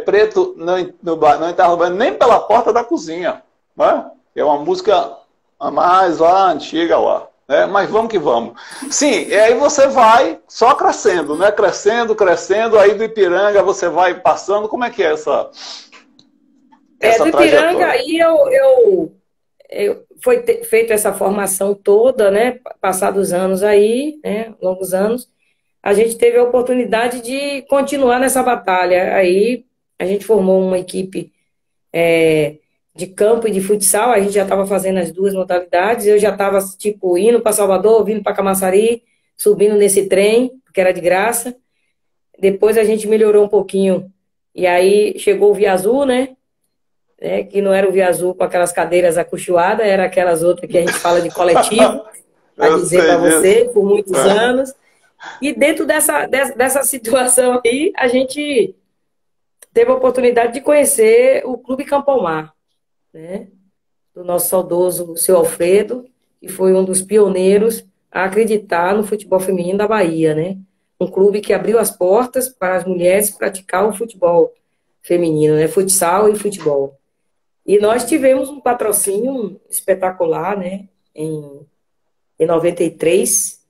Preto não entrava no banheiro nem pela porta da cozinha. Né? É uma música mais lá, antiga lá. Né? Mas vamos que vamos. Sim, e aí você vai só crescendo, né? Crescendo, aí do Ipiranga você vai passando. Como é que é essa do Ipiranga, aí foi feita essa formação toda, né? Passados anos aí, né? Longos anos. A gente teve a oportunidade de continuar nessa batalha. Aí a gente formou uma equipe de campo e de futsal, a gente já estava fazendo as duas modalidades, eu já estava, tipo, indo para Salvador, vindo para Camaçari, subindo nesse trem, que era de graça. Depois a gente melhorou um pouquinho, e aí chegou o Via Azul, né? Que não era o Via Azul com aquelas cadeiras acolchoadas, era aquelas outras que a gente fala de coletivo, para dizer para você, por muitos anos. E dentro dessa situação aí, a gente teve a oportunidade de conhecer o Clube Campomar, né? Do nosso saudoso seu Alfredo, que foi um dos pioneiros a acreditar no futebol feminino da Bahia, né? Um clube que abriu as portas para as mulheres praticar o futebol feminino, né? Futsal e futebol. E nós tivemos um patrocínio espetacular, né? Em 93,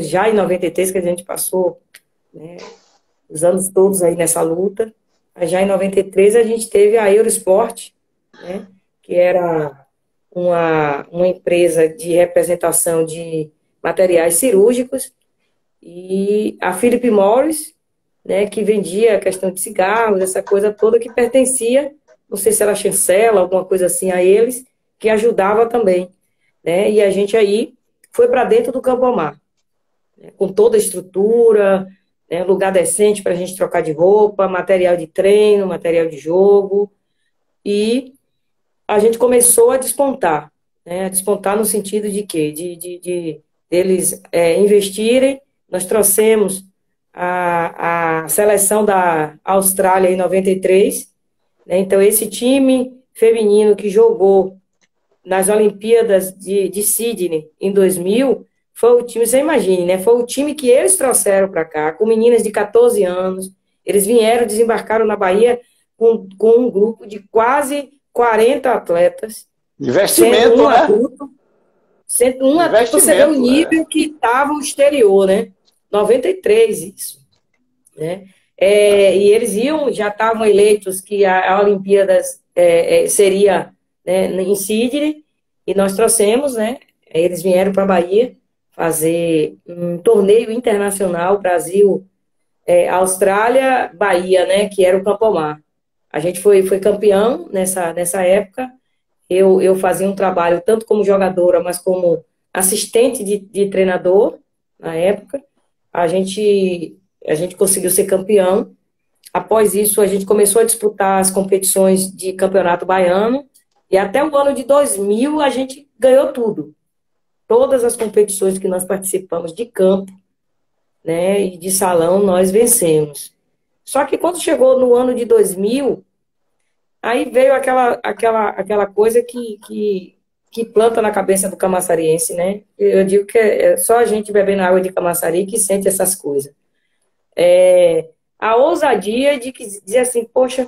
já em 93 que a gente passou, né, os anos todos aí nessa luta. Já em 93 a gente teve a Eurosport, né, que era uma empresa de representação de materiais cirúrgicos, e a Philip Morris, né, que vendia a questão de cigarros, essa coisa toda que pertencia, não sei se era chancela, alguma coisa assim a eles, que ajudava também, né, e a gente aí foi para dentro do Campo Mar, né, com toda a estrutura, né, lugar decente para a gente trocar de roupa, material de treino, material de jogo, e a gente começou a despontar, né, a despontar no sentido de quê? De eles investirem. Nós trouxemos a seleção da Austrália em 93, né, então esse time feminino que jogou nas Olimpíadas de Sydney em 2000, foi o time, você imagine, né? Foi o time que eles trouxeram para cá, com meninas de 14 anos. Eles vieram, desembarcaram na Bahia com um grupo de quase 40 atletas. Investimento, sendo um né? Adulto, sendo um adulto, você vê o nível que estava o exterior, né? 93, isso. Né? E eles já estavam eleitos que a Olimpíadas seria, né, em Sydney, e nós trouxemos, né? Eles vieram para a Bahia fazer um torneio internacional, Brasil, Austrália, Bahia, né? Que era o Campo Mar. A gente foi campeão nessa época. Eu fazia um trabalho tanto como jogadora, mas como assistente de treinador na época. A gente conseguiu ser campeão. Após isso, a gente começou a disputar as competições de campeonato baiano, e até o ano de 2000 a gente ganhou tudo. Todas as competições que nós participamos de campo, né, e de salão, nós vencemos. Só que quando chegou no ano de 2000, aí veio aquela coisa que planta na cabeça do camaçariense, né? Eu digo que é só a gente bebendo água de Camaçari que sente essas coisas. A ousadia de dizer assim, poxa,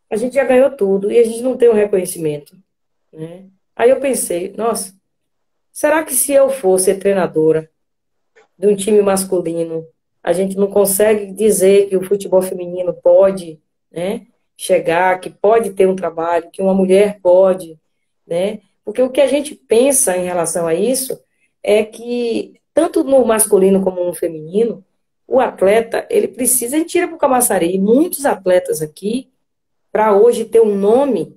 a gente já ganhou tudo e a gente não tem um reconhecimento, né? Aí eu pensei, nossa, será que se eu fosse treinadora de um time masculino, a gente não consegue dizer que o futebol feminino pode, né, chegar, que pode ter um trabalho, que uma mulher pode, né? Porque o que a gente pensa em relação a isso é que, tanto no masculino como no feminino, o atleta, ele precisa, a gente tira para o Camaçari, e muitos atletas aqui, para hoje ter um nome,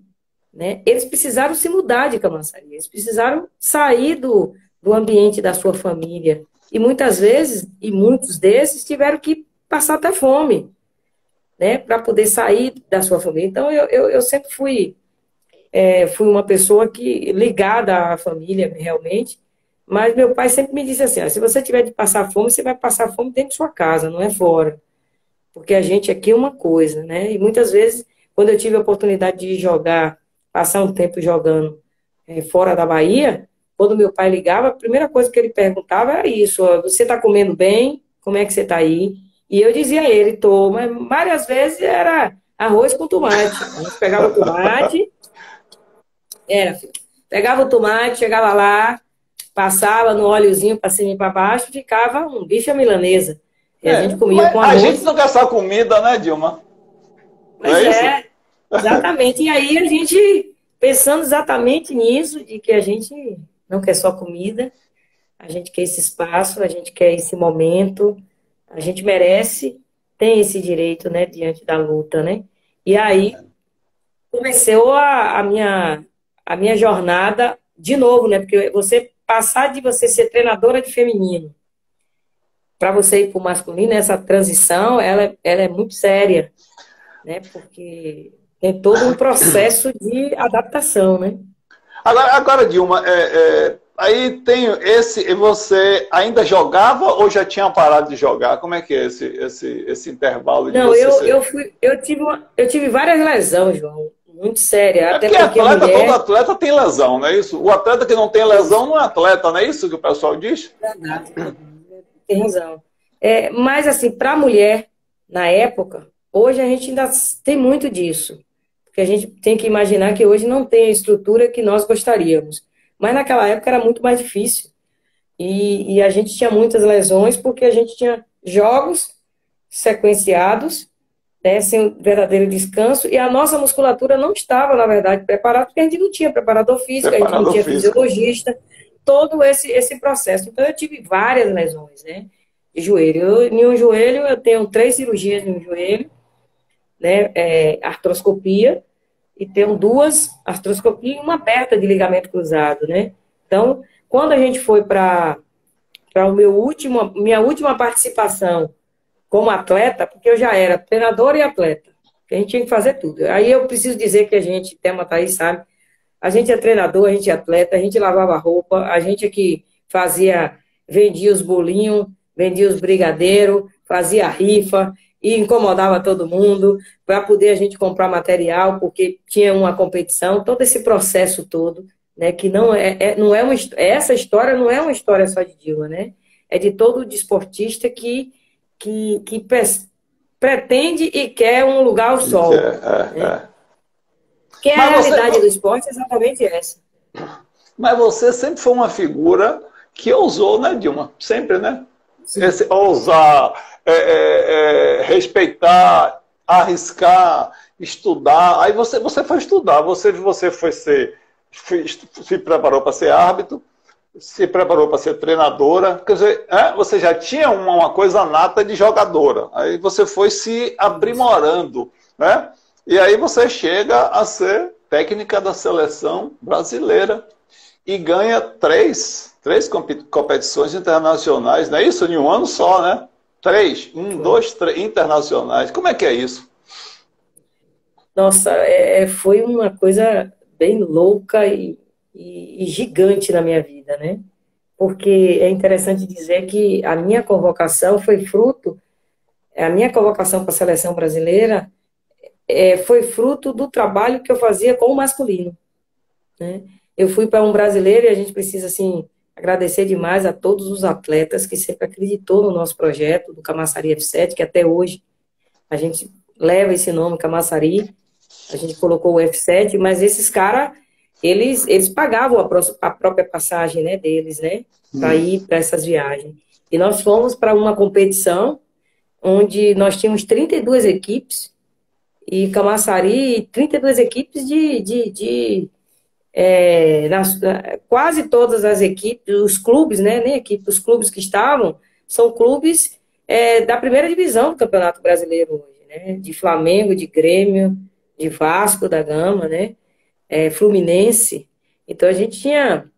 né, eles precisaram se mudar de Camaçari, eles precisaram sair do ambiente da sua família, e muitas vezes, e muitos desses, tiveram que passar até fome, né, para poder sair da sua família. Então, eu sempre fui uma pessoa que ligada à família, realmente, mas meu pai sempre me disse assim, se você tiver de passar fome, você vai passar fome dentro de sua casa, não é fora. Porque a gente aqui é uma coisa, né? E muitas vezes, quando eu tive a oportunidade de jogar, passar um tempo jogando fora da Bahia, quando meu pai ligava, a primeira coisa que ele perguntava era isso, você está comendo bem? Como é que você está aí? E eu dizia a ele, tô, mas várias vezes era arroz com tomate. A gente pegava o tomate, pegava o tomate, chegava lá, passava no óleozinho para cima e para baixo, ficava um bife à milanesa. E a gente comia com arroz. A gente não quer só comida, né, Dilma? Pois exatamente. E aí a gente, pensando exatamente nisso, de que a gente não quer só comida, a gente quer esse espaço, a gente quer esse momento, a gente merece, tem esse direito, né, diante da luta, né? E aí começou a minha jornada de novo, né? Porque você passar de você ser treinadora de feminino para você ir para o masculino, essa transição, ela é muito séria, né? Porque tem todo um processo de adaptação, né? Agora Dilma, aí tem e você ainda jogava ou já tinha parado de jogar? Como é que é esse intervalo de Não, você eu tive várias lesões, João, muito sérias. Até porque todo atleta tem lesão, não é isso? O atleta que não tem lesão não é atleta, não é isso que o pessoal diz? Verdade, tem razão. Mas assim, para a mulher, na época, Hoje a gente ainda tem muito disso, porque a gente tem que imaginar que hoje não tem a estrutura que nós gostaríamos. Mas naquela época era muito mais difícil. E a gente tinha muitas lesões porque a gente tinha jogos sequenciados, né, sem um verdadeiro descanso, e a nossa musculatura não estava, na verdade, preparada, porque a gente não tinha preparador físico, a gente não tinha fisiologista, todo esse processo. Então, eu tive várias lesões, né, de joelho. Em um joelho, eu tenho 3 cirurgias no joelho, né, artroscopia, e tenho 2 artroscopias e uma aberta de ligamento cruzado, né. Então, quando a gente foi para minha última participação como atleta, porque eu já era treinadora e atleta, a gente tinha que fazer tudo. Aí eu preciso dizer que a gente, Thelma Thaís sabe, a gente é treinador, a gente é atleta, a gente lavava roupa, a gente aqui vendia os bolinhos, vendia os brigadeiros, fazia rifa e incomodava todo mundo para poder a gente comprar material, porque tinha uma competição, todo esse processo todo, né, que não é essa história não é uma história só de Dilma, né? É de todo desportista que pretende e quer um lugar ao sol. Né? Que é a realidade do esporte é exatamente essa. Mas você sempre foi uma figura que ousou, né, Dilma? Sempre, né? Ousar, respeitar, arriscar, estudar. Aí você foi estudar, você se preparou para ser árbitro, se preparou para ser treinadora, quer dizer, você já tinha uma coisa nata de jogadora, aí você foi se aprimorando, né? E aí você chega a ser técnica da seleção brasileira e ganha três competições internacionais, não é isso? Em um ano só, né? 3, 2, 3 internacionais. Como é que é isso? Nossa, foi uma coisa bem louca e gigante na minha vida, né? Porque é interessante dizer que a minha convocação para a seleção brasileira foi fruto do trabalho que eu fazia com o masculino, né? Eu fui para um brasileiro e a gente precisa, assim, agradecer demais a todos os atletas que sempre acreditou no nosso projeto do Camaçari F7, que até hoje a gente leva esse nome, Camaçari, a gente colocou o F7, mas esses caras, eles pagavam a própria passagem, né, deles, né, para ir para essas viagens. E nós fomos para uma competição onde nós tínhamos 32 equipes, e Camaçari, 32 equipes quase todas as equipes, os clubes, né, nem equipes, os clubes que estavam, são clubes da primeira divisão do Campeonato Brasileiro hoje, né, de Flamengo, de Grêmio, de Vasco da Gama, né, Fluminense. Então a gente tinha,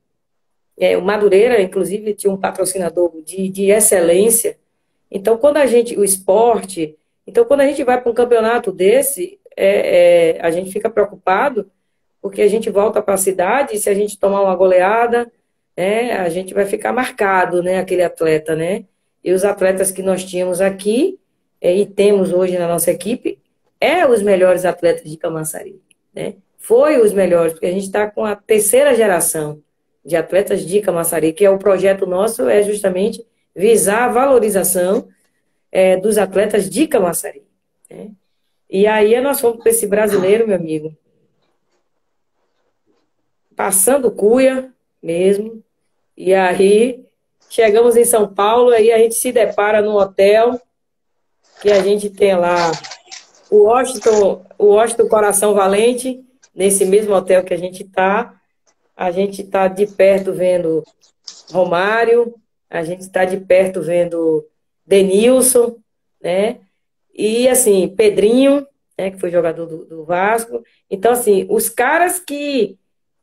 o Madureira, inclusive, tinha um patrocinador de excelência. Então quando o esporte, então quando a gente vai para um campeonato desse, a gente fica preocupado, porque a gente volta para a cidade e se a gente tomar uma goleada, né, a gente vai ficar marcado, né, aquele atleta, né? E os atletas que nós tínhamos aqui, e temos hoje na nossa equipe, os melhores atletas de Camaçari, né? Foi os melhores, porque a gente está com a terceira geração de atletas de Camaçari, que é o projeto nosso, é justamente visar a valorização dos atletas de Camaçari, né? E aí nós fomos para esse brasileiro, meu amigo, passando cuia mesmo, e aí chegamos em São Paulo, aí a gente se depara no hotel, que a gente tem lá o Washington Coração Valente, nesse mesmo hotel que a gente está de perto vendo Romário, a gente está de perto vendo Denilson, né, e assim, Pedrinho, né, que foi jogador do Vasco. Então assim, os caras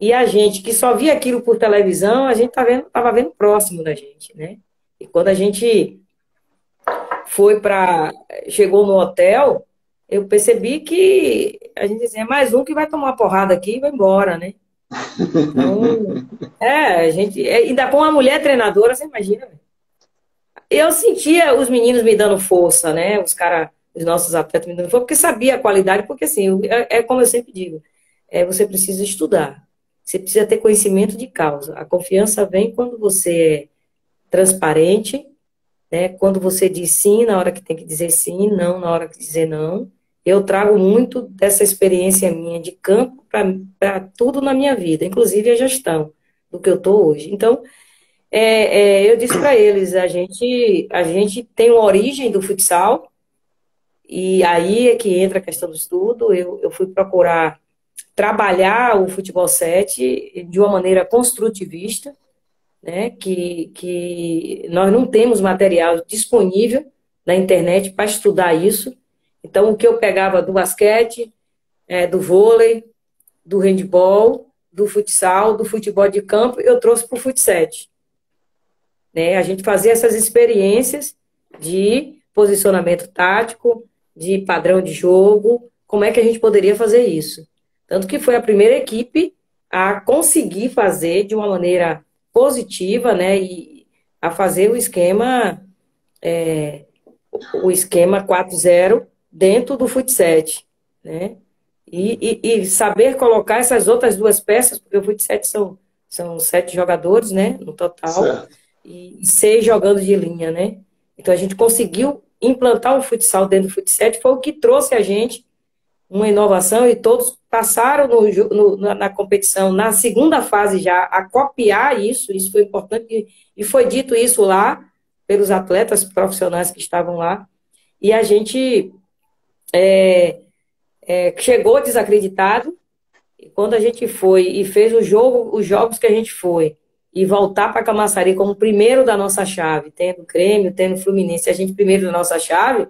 e a gente que só via aquilo por televisão, a gente estava vendo próximo da gente, né? E quando a gente chegou no hotel, eu percebi que a gente dizia, mais um que vai tomar uma porrada aqui e vai embora, né? Então, a gente, ainda com uma mulher treinadora, você imagina, né? Eu sentia os meninos me dando força, né? Os nossos atletas me dando força, porque sabia a qualidade, porque assim, como eu sempre digo, você precisa estudar. Você precisa ter conhecimento de causa. A confiança vem quando você é transparente, né? Quando você diz sim na hora que tem que dizer sim, não na hora que dizer não. eu trago muito dessa experiência minha de campo para tudo na minha vida, inclusive a gestão do que eu estou hoje. Então, eu disse para eles, a gente tem uma origem do futsal, e aí é que entra a questão do estudo. Eu fui procurar trabalhar o futebol 7 de uma maneira construtivista, né? Que nós não temos material disponível na internet para estudar isso. Então, o que eu pegava do basquete, do vôlei, do handball, do futsal, do futebol de campo, eu trouxe para o fut 7. Né? A gente fazia essas experiências de posicionamento tático, de padrão de jogo, como é que a gente poderia fazer isso. Tanto que foi a primeira equipe a conseguir fazer de uma maneira positiva, né, e a fazer o esquema 4-0 dentro do fut 7, né? E saber colocar essas outras duas peças, porque o fut 7 são 7 jogadores, né, no total, certo. E 6 jogando de linha, né? Então a gente conseguiu implantar o futsal dentro do fut 7, foi o que trouxe a gente uma inovação, e todos passaram na competição, na segunda fase já, a copiar isso foi importante, e foi dito isso lá, pelos atletas profissionais que estavam lá, e a gente chegou desacreditado, e quando a gente foi e fez os jogos que a gente foi, e voltar para Camaçari como primeiro da nossa chave, tendo Grêmio, tendo Fluminense, a gente primeiro da nossa chave,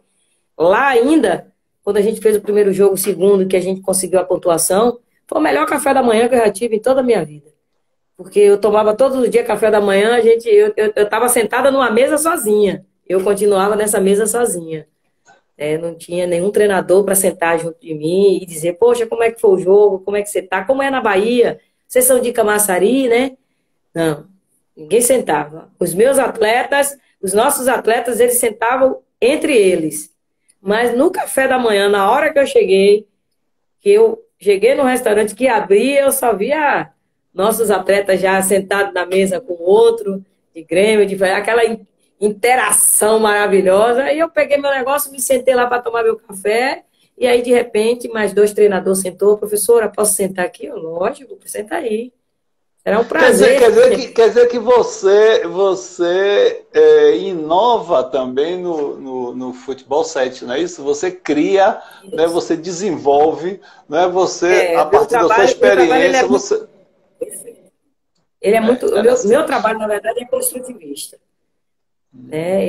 lá ainda, quando a gente fez o primeiro jogo, o segundo, que a gente conseguiu a pontuação, foi o melhor café da manhã que eu já tive em toda a minha vida. Porque eu tomava todos os dias café da manhã, eu estava sentada numa mesa sozinha. Eu continuava nessa mesa sozinha. Não tinha nenhum treinador para sentar junto de mim e dizer, poxa, como é que foi o jogo? Como é que você está? Como é na Bahia? Vocês são de Camaçari, né? Não, ninguém sentava. Os meus atletas, os nossos atletas, eles sentavam entre eles. Mas no café da manhã, na hora que eu cheguei no restaurante que abria, eu só via nossos atletas já sentados na mesa com o outro, de Grêmio, aquela interação maravilhosa. Aí eu peguei meu negócio, me sentei lá para tomar meu café, e aí, de repente, mais 2 treinadores sentou, professora, posso sentar aqui? Eu, lógico, senta aí. Era um prazer. Quer dizer que você inova também no futebol 7, não é isso? Você cria, isso. Né, você desenvolve, né, você, a partir da sua experiência, você... Ele é muito... Meu trabalho, na verdade, é construtivista.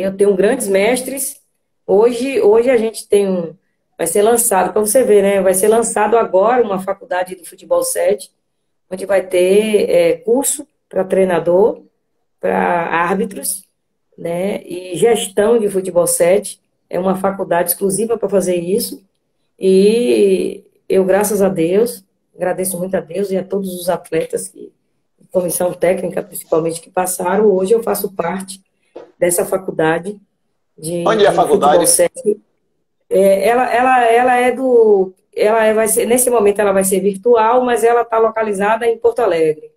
Eu tenho grandes mestres. Hoje a gente tem vai ser lançado, para você ver, né? Vai ser lançado agora uma faculdade do futebol 7, onde vai ter curso para treinador, para árbitros, né, e gestão de futebol 7. É uma faculdade exclusiva para fazer isso. E eu, graças a Deus, agradeço muito a Deus e a todos os atletas, comissão técnica principalmente, que passaram. Hoje eu faço parte dessa faculdade Onde é a faculdade? Futebol 7. Ela vai ser, nesse momento ela vai ser virtual, mas ela está localizada em Porto Alegre.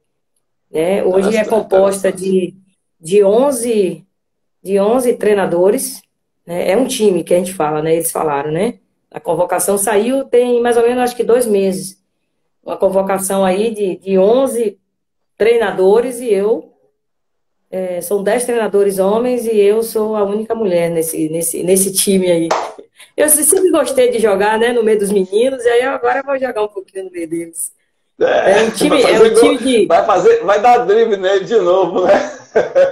Né? Hoje é composta de 11 treinadores. Né? É um time que a gente fala, né? Eles falaram, né? A convocação saiu tem mais ou menos, acho que 2 meses. Uma convocação aí de 11 treinadores, e eu... são 10 treinadores homens e eu sou a única mulher nesse time aí. Eu sempre gostei de jogar, né, no meio dos meninos, e aí agora eu vou jogar um pouquinho no meio deles. Um time de... Vai dar drible nele de novo, né?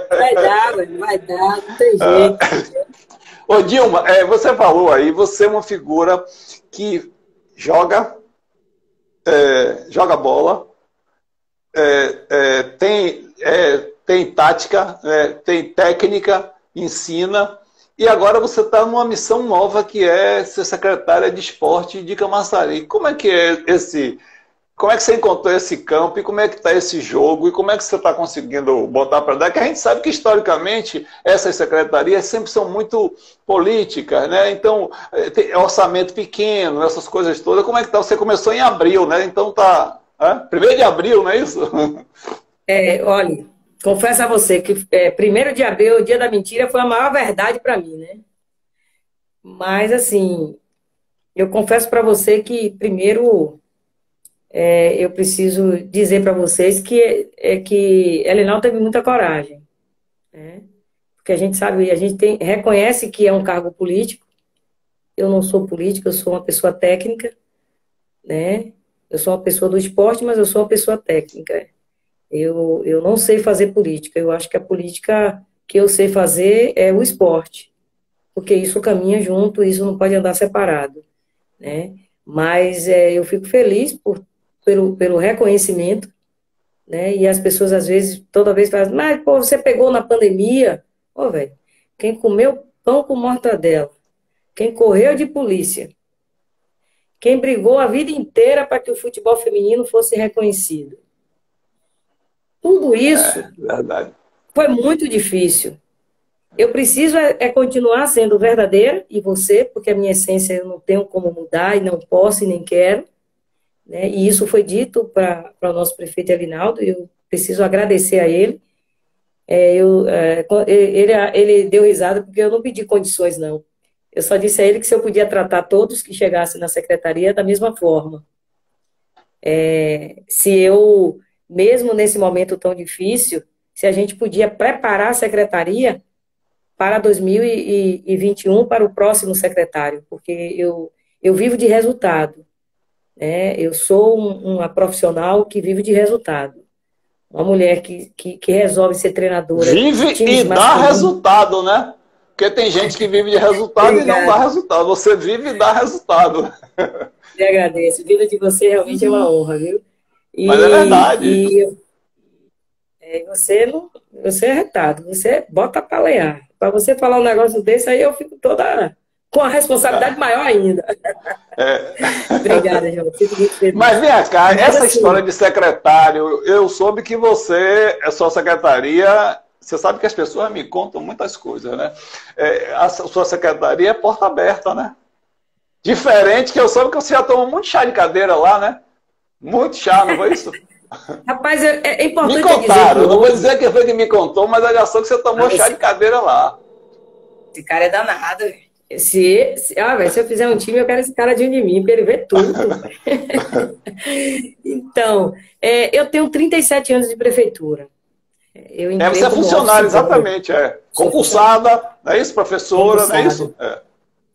Vai dar, não tem jeito. Ô, Dilma, você falou aí, você é uma figura que joga bola, tem tática, tem técnica, ensina, e agora você está numa missão nova, que é ser secretária de esporte de Camaçari. Como é que você encontrou esse campo, e como é que está esse jogo, e como é que você está conseguindo botar para dar? Que a gente sabe que, historicamente, essas secretarias sempre são muito políticas, né? Então, tem orçamento pequeno, essas coisas todas. Como é que está? Você começou em abril, né? Então tá... 1º de abril, não é isso? Olha, confesso a você que 1º de abril, o dia da mentira, foi a maior verdade para mim, né? Mas, assim, eu confesso para você que, primeiro, eu preciso dizer para vocês que Elenal teve muita coragem, né? Porque a gente sabe, reconhece que é um cargo político. Eu não sou política, eu sou uma pessoa técnica, né? Eu sou uma pessoa do esporte, mas eu sou uma pessoa técnica. Eu não sei fazer política. Eu acho que a política que eu sei fazer é o esporte, porque isso caminha junto, isso não pode andar separado, né? Mas eu fico feliz pelo reconhecimento, né? E as pessoas, às vezes, toda vez falam, mas, pô, você pegou na pandemia. Ô, velho, quem comeu pão com mortadela, quem correu de polícia, quem brigou a vida inteira para que o futebol feminino fosse reconhecido. Tudo isso Verdade. foi muito difícil. Eu preciso continuar sendo verdadeira, e você, porque a minha essência eu não tenho como mudar, e não posso e nem quero, né? E isso foi dito para o nosso prefeito Elinaldo, e eu preciso agradecer a ele. Ele deu risada porque eu não pedi condições, não. Eu só disse a ele que se eu podia tratar todos que chegassem na secretaria da mesma forma. Se eu, mesmo nesse momento tão difícil, se a gente podia preparar a secretaria para 2021, para o próximo secretário, porque eu vivo de resultado, né? Eu sou uma profissional que vive de resultado. Uma mulher que resolve ser treinadora. Vive e dá resultado, né? Porque tem gente que vive de resultado e não dá resultado. Você vive e dá resultado. Eu agradeço. A vida de você realmente é uma honra, viu? Mas é verdade. Você é retado. Você bota pra lenhar. Para você falar um negócio desse, aí eu fico toda com a responsabilidade maior ainda. Obrigada, João. Fico muito feliz. Mas vem cá, essa história de secretário, eu soube que você, a sua secretaria, você sabe que as pessoas me contam muitas coisas, né? A sua secretaria é porta aberta, né? Diferente que eu soube que você já tomou muito chá de cadeira lá, né? Muito chá, não foi isso? Rapaz, é importante me contaram, dizer. Eu não vou dizer quem foi que me contou, mas eu já soube que você tomou chá de cadeira lá. Esse cara é danado, velho. Se eu fizer um time, eu quero esse cara de mim, porque ele vê tudo. Então, eu tenho 37 anos de prefeitura. Você é funcionária, exatamente. Concursada, não é isso, professora, não é isso?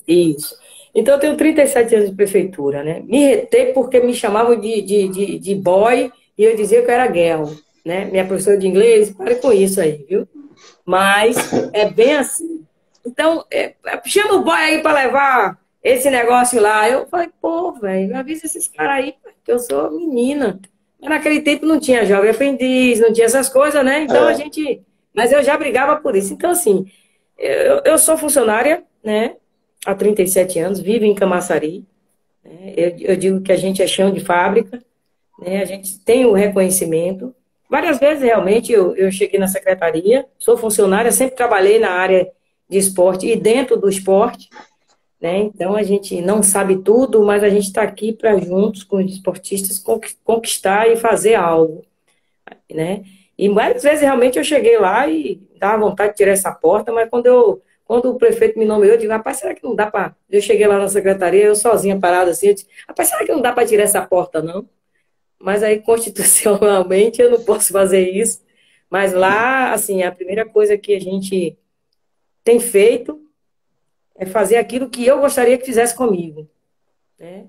Isso. Então, eu tenho 37 anos de prefeitura, né? Me retei porque me chamavam de boy e eu dizia que eu era girl, né? Minha professora de inglês, pare com isso aí, viu? Mas é bem assim. Então, chama o boy aí para levar esse negócio lá. Eu falei, pô, velho, avisa esses caras aí, que eu sou menina. Mas naquele tempo não tinha jovem aprendiz, não tinha essas coisas, né? Então Mas eu já brigava por isso. Então, assim, eu sou funcionária, né? Há 37 anos, vivo em Camaçari. Né? Eu digo que a gente é chão de fábrica, né? A gente tem o reconhecimento. Várias vezes, realmente, eu cheguei na secretaria, sou funcionária, sempre trabalhei na área de esporte e dentro do esporte, né? Então a gente não sabe tudo, mas a gente está aqui para juntos com os esportistas conquistar e fazer algo, né? E várias vezes realmente eu cheguei lá e dava vontade de tirar essa porta, mas quando o prefeito me nomeou, eu digo, rapaz, será que não dá para... Eu cheguei lá na secretaria, eu sozinha parada assim, eu disse, rapaz, será que não dá para tirar essa porta, não? Mas aí, constitucionalmente, eu não posso fazer isso. Mas lá, assim, a primeira coisa que a gente tem feito é fazer aquilo que eu gostaria que fizesse comigo, né?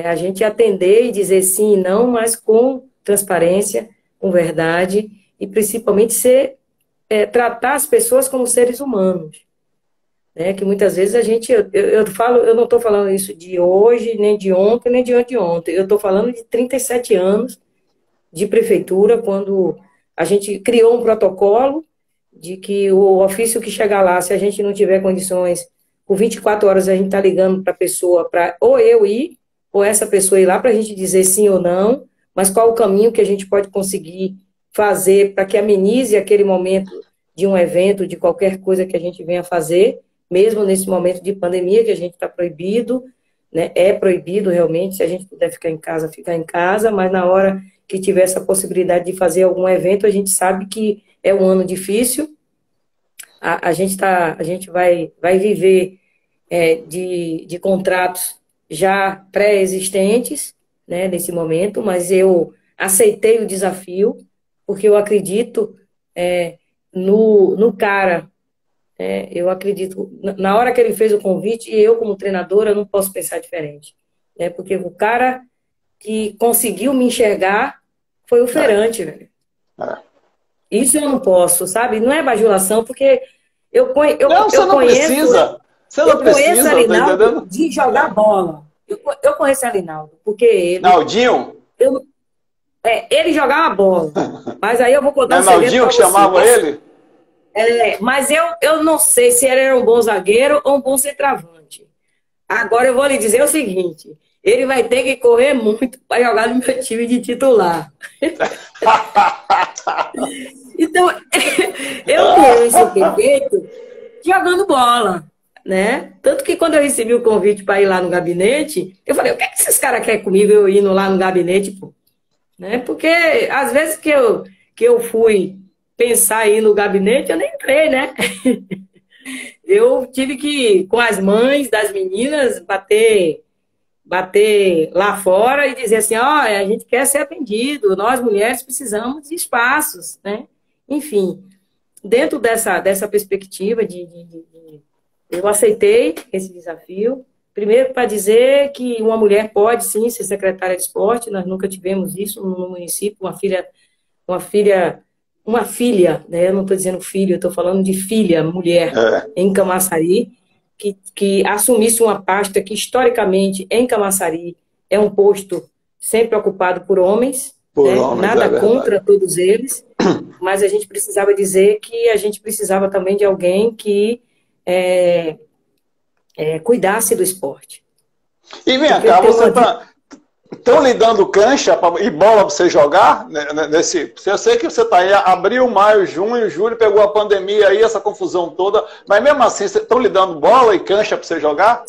A gente atender e dizer sim e não, mas com transparência, com verdade, e principalmente tratar as pessoas como seres humanos, né? Que muitas vezes a gente, eu não estou falando isso de hoje, nem de ontem, nem de anteontem, eu estou falando de 37 anos de prefeitura, quando a gente criou um protocolo de que o ofício que chegar lá, se a gente não tiver condições, por 24 horas a gente está ligando para a pessoa, para ou eu ir, ou essa pessoa ir lá para a gente dizer sim ou não, mas qual o caminho que a gente pode conseguir fazer para que amenize aquele momento de um evento, de qualquer coisa que a gente venha fazer, mesmo nesse momento de pandemia que a gente está proibido, né? É proibido realmente, se a gente puder ficar em casa, mas na hora que tiver essa possibilidade de fazer algum evento, a gente sabe que é um ano difícil, a gente vai viver de contratos já pré-existentes, né, nesse momento, mas eu aceitei o desafio, porque eu acredito no cara. Eu acredito, na hora que ele fez o convite, e eu como treinadora, eu não posso pensar diferente. Né, porque o cara que conseguiu me enxergar foi o Ferrante, velho. Isso eu não posso, sabe? Não é bajulação, porque eu conheço... Você não precisa. Você não precisa, conheço a Alinaldo de jogar bola. Eu conheço a Alinaldo, porque ele... Naldinho? Ele jogava bola. Mas aí eu vou contar um segredo. Naldinho que chamava ele? Mas eu não sei se ele era um bom zagueiro ou um bom centroavante. Agora eu vou lhe dizer o seguinte: ele vai ter que correr muito para jogar no meu time de titular. Então, eu tenho esse defeito jogando bola, né? Tanto que quando eu recebi o convite para ir lá no gabinete, eu falei, o que é que esses caras querem comigo eu indo lá no gabinete, pô? Né? Porque às vezes que eu fui pensar em ir no gabinete, eu nem entrei, né? Eu tive que, com as mães das meninas, bater lá fora e dizer assim, a gente quer ser atendido, nós mulheres precisamos de espaços, né? Enfim, dentro dessa perspectiva eu aceitei esse desafio, primeiro para dizer que uma mulher pode sim ser secretária de esporte, nós nunca tivemos isso no município, uma filha, né? Eu não estou dizendo filho, eu estou falando de filha, mulher, em Camaçari, que assumisse uma pasta que, historicamente, em Camaçari, é um posto sempre ocupado por homens, nada contra todos eles, mas a gente precisava dizer que a gente precisava também de alguém que cuidasse do esporte. E vem cá, você estão lhe dando cancha e bola para você jogar? Eu sei que você está aí, abril, maio, junho, julho, pegou a pandemia aí, essa confusão toda, mas mesmo assim, estão lhe dando bola e cancha para você jogar?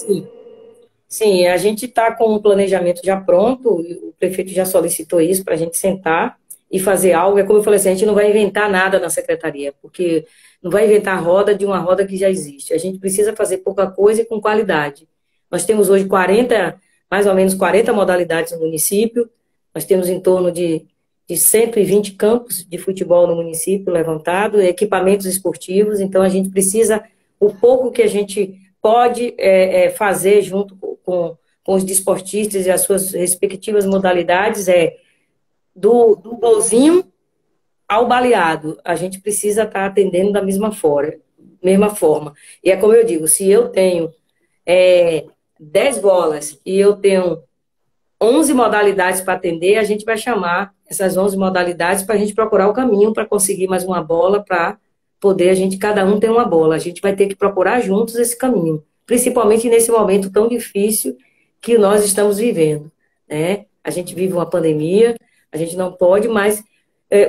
Sim, a gente está com o planejamento já pronto, o prefeito já solicitou isso para a gente sentar e fazer algo. É como eu falei assim, a gente não vai inventar nada na secretaria, porque não vai inventar a roda de uma roda que já existe. A gente precisa fazer pouca coisa e com qualidade. Nós temos hoje mais ou menos 40 modalidades no município, nós temos em torno de 120 campos de futebol no município levantado, equipamentos esportivos, então a gente precisa, o pouco que a gente pode fazer junto com os desportistas e as suas respectivas modalidades do golzinho ao baleado. A gente precisa estar atendendo da mesma forma. E é como eu digo, se eu tenho 10 bolas e eu tenho 11 modalidades para atender, a gente vai chamar essas 11 modalidades para a gente procurar o caminho para conseguir mais uma bola, para poder cada um ter uma bola. A gente vai ter que procurar juntos esse caminho, principalmente nesse momento tão difícil que nós estamos vivendo, né? A gente vive uma pandemia, a gente não pode mais...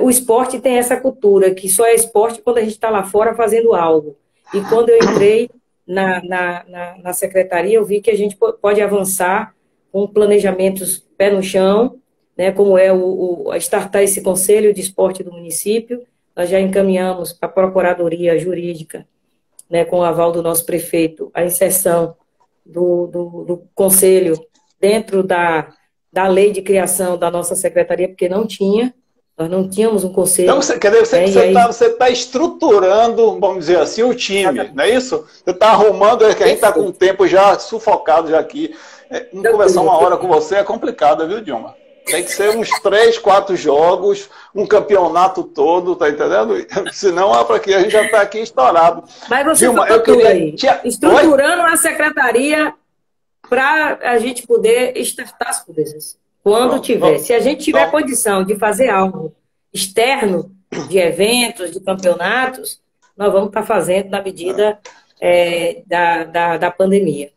o esporte tem essa cultura, que só é esporte quando a gente está lá fora fazendo algo. E quando eu entrei na secretaria, eu vi que a gente pode avançar com planejamentos pé no chão, né, como startar esse conselho de esporte do município. Nós já encaminhamos para a Procuradoria Jurídica, né, com o aval do nosso prefeito, a inserção do conselho dentro da lei de criação da nossa secretaria, porque nós não tínhamos um conselho. Então, você está estruturando, vamos dizer assim, o time, não é isso? Você está arrumando, que a gente está com o tempo já sufocado já aqui. Conversar uma hora com você é complicado, viu, Dilma? Tem que ser uns 3, 4 jogos, um campeonato todo, tá entendendo? Senão é para que a gente já está aqui estourado. Mas você Dilma, estruturando a secretaria para a gente poder startar as coisas. Quando tiver. Se a gente tiver condição de fazer algo externo, de eventos, de campeonatos, nós vamos estar fazendo na medida da pandemia.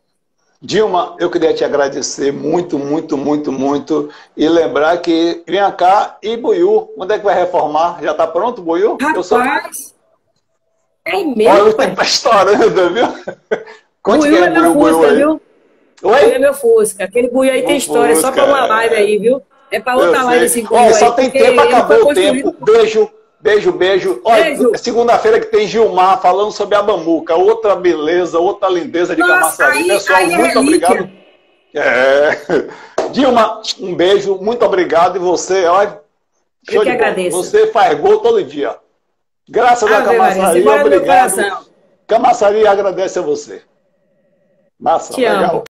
Dilma, eu queria te agradecer muito, muito, muito, muito e lembrar que vem cá e Buiú, quando é que vai reformar? Já está pronto, Buiú? Rapaz, é mesmo. Olha, o tempo está estourando, viu? Buiú é meu Fusca, viu? Oi? Buiú é meu Fusca. Aquele Buiú aí tem história, Fusca, só para uma live aí, viu? É para outra live esse Buiú aí. Só tem tempo, acabou o tempo. Beijo. Beijo, beijo. Olha, segunda-feira que tem Gilmar falando sobre a Bambuca. Outra beleza, outra lindeza de Camaçari. Pessoal, muito obrigado. Dilma, um beijo, muito obrigado. E você, olha, eu que agradeço. Você faz gol todo dia. Graças a Camaçari, obrigado. Camaçari agradece a você. Massa, te legal. amo.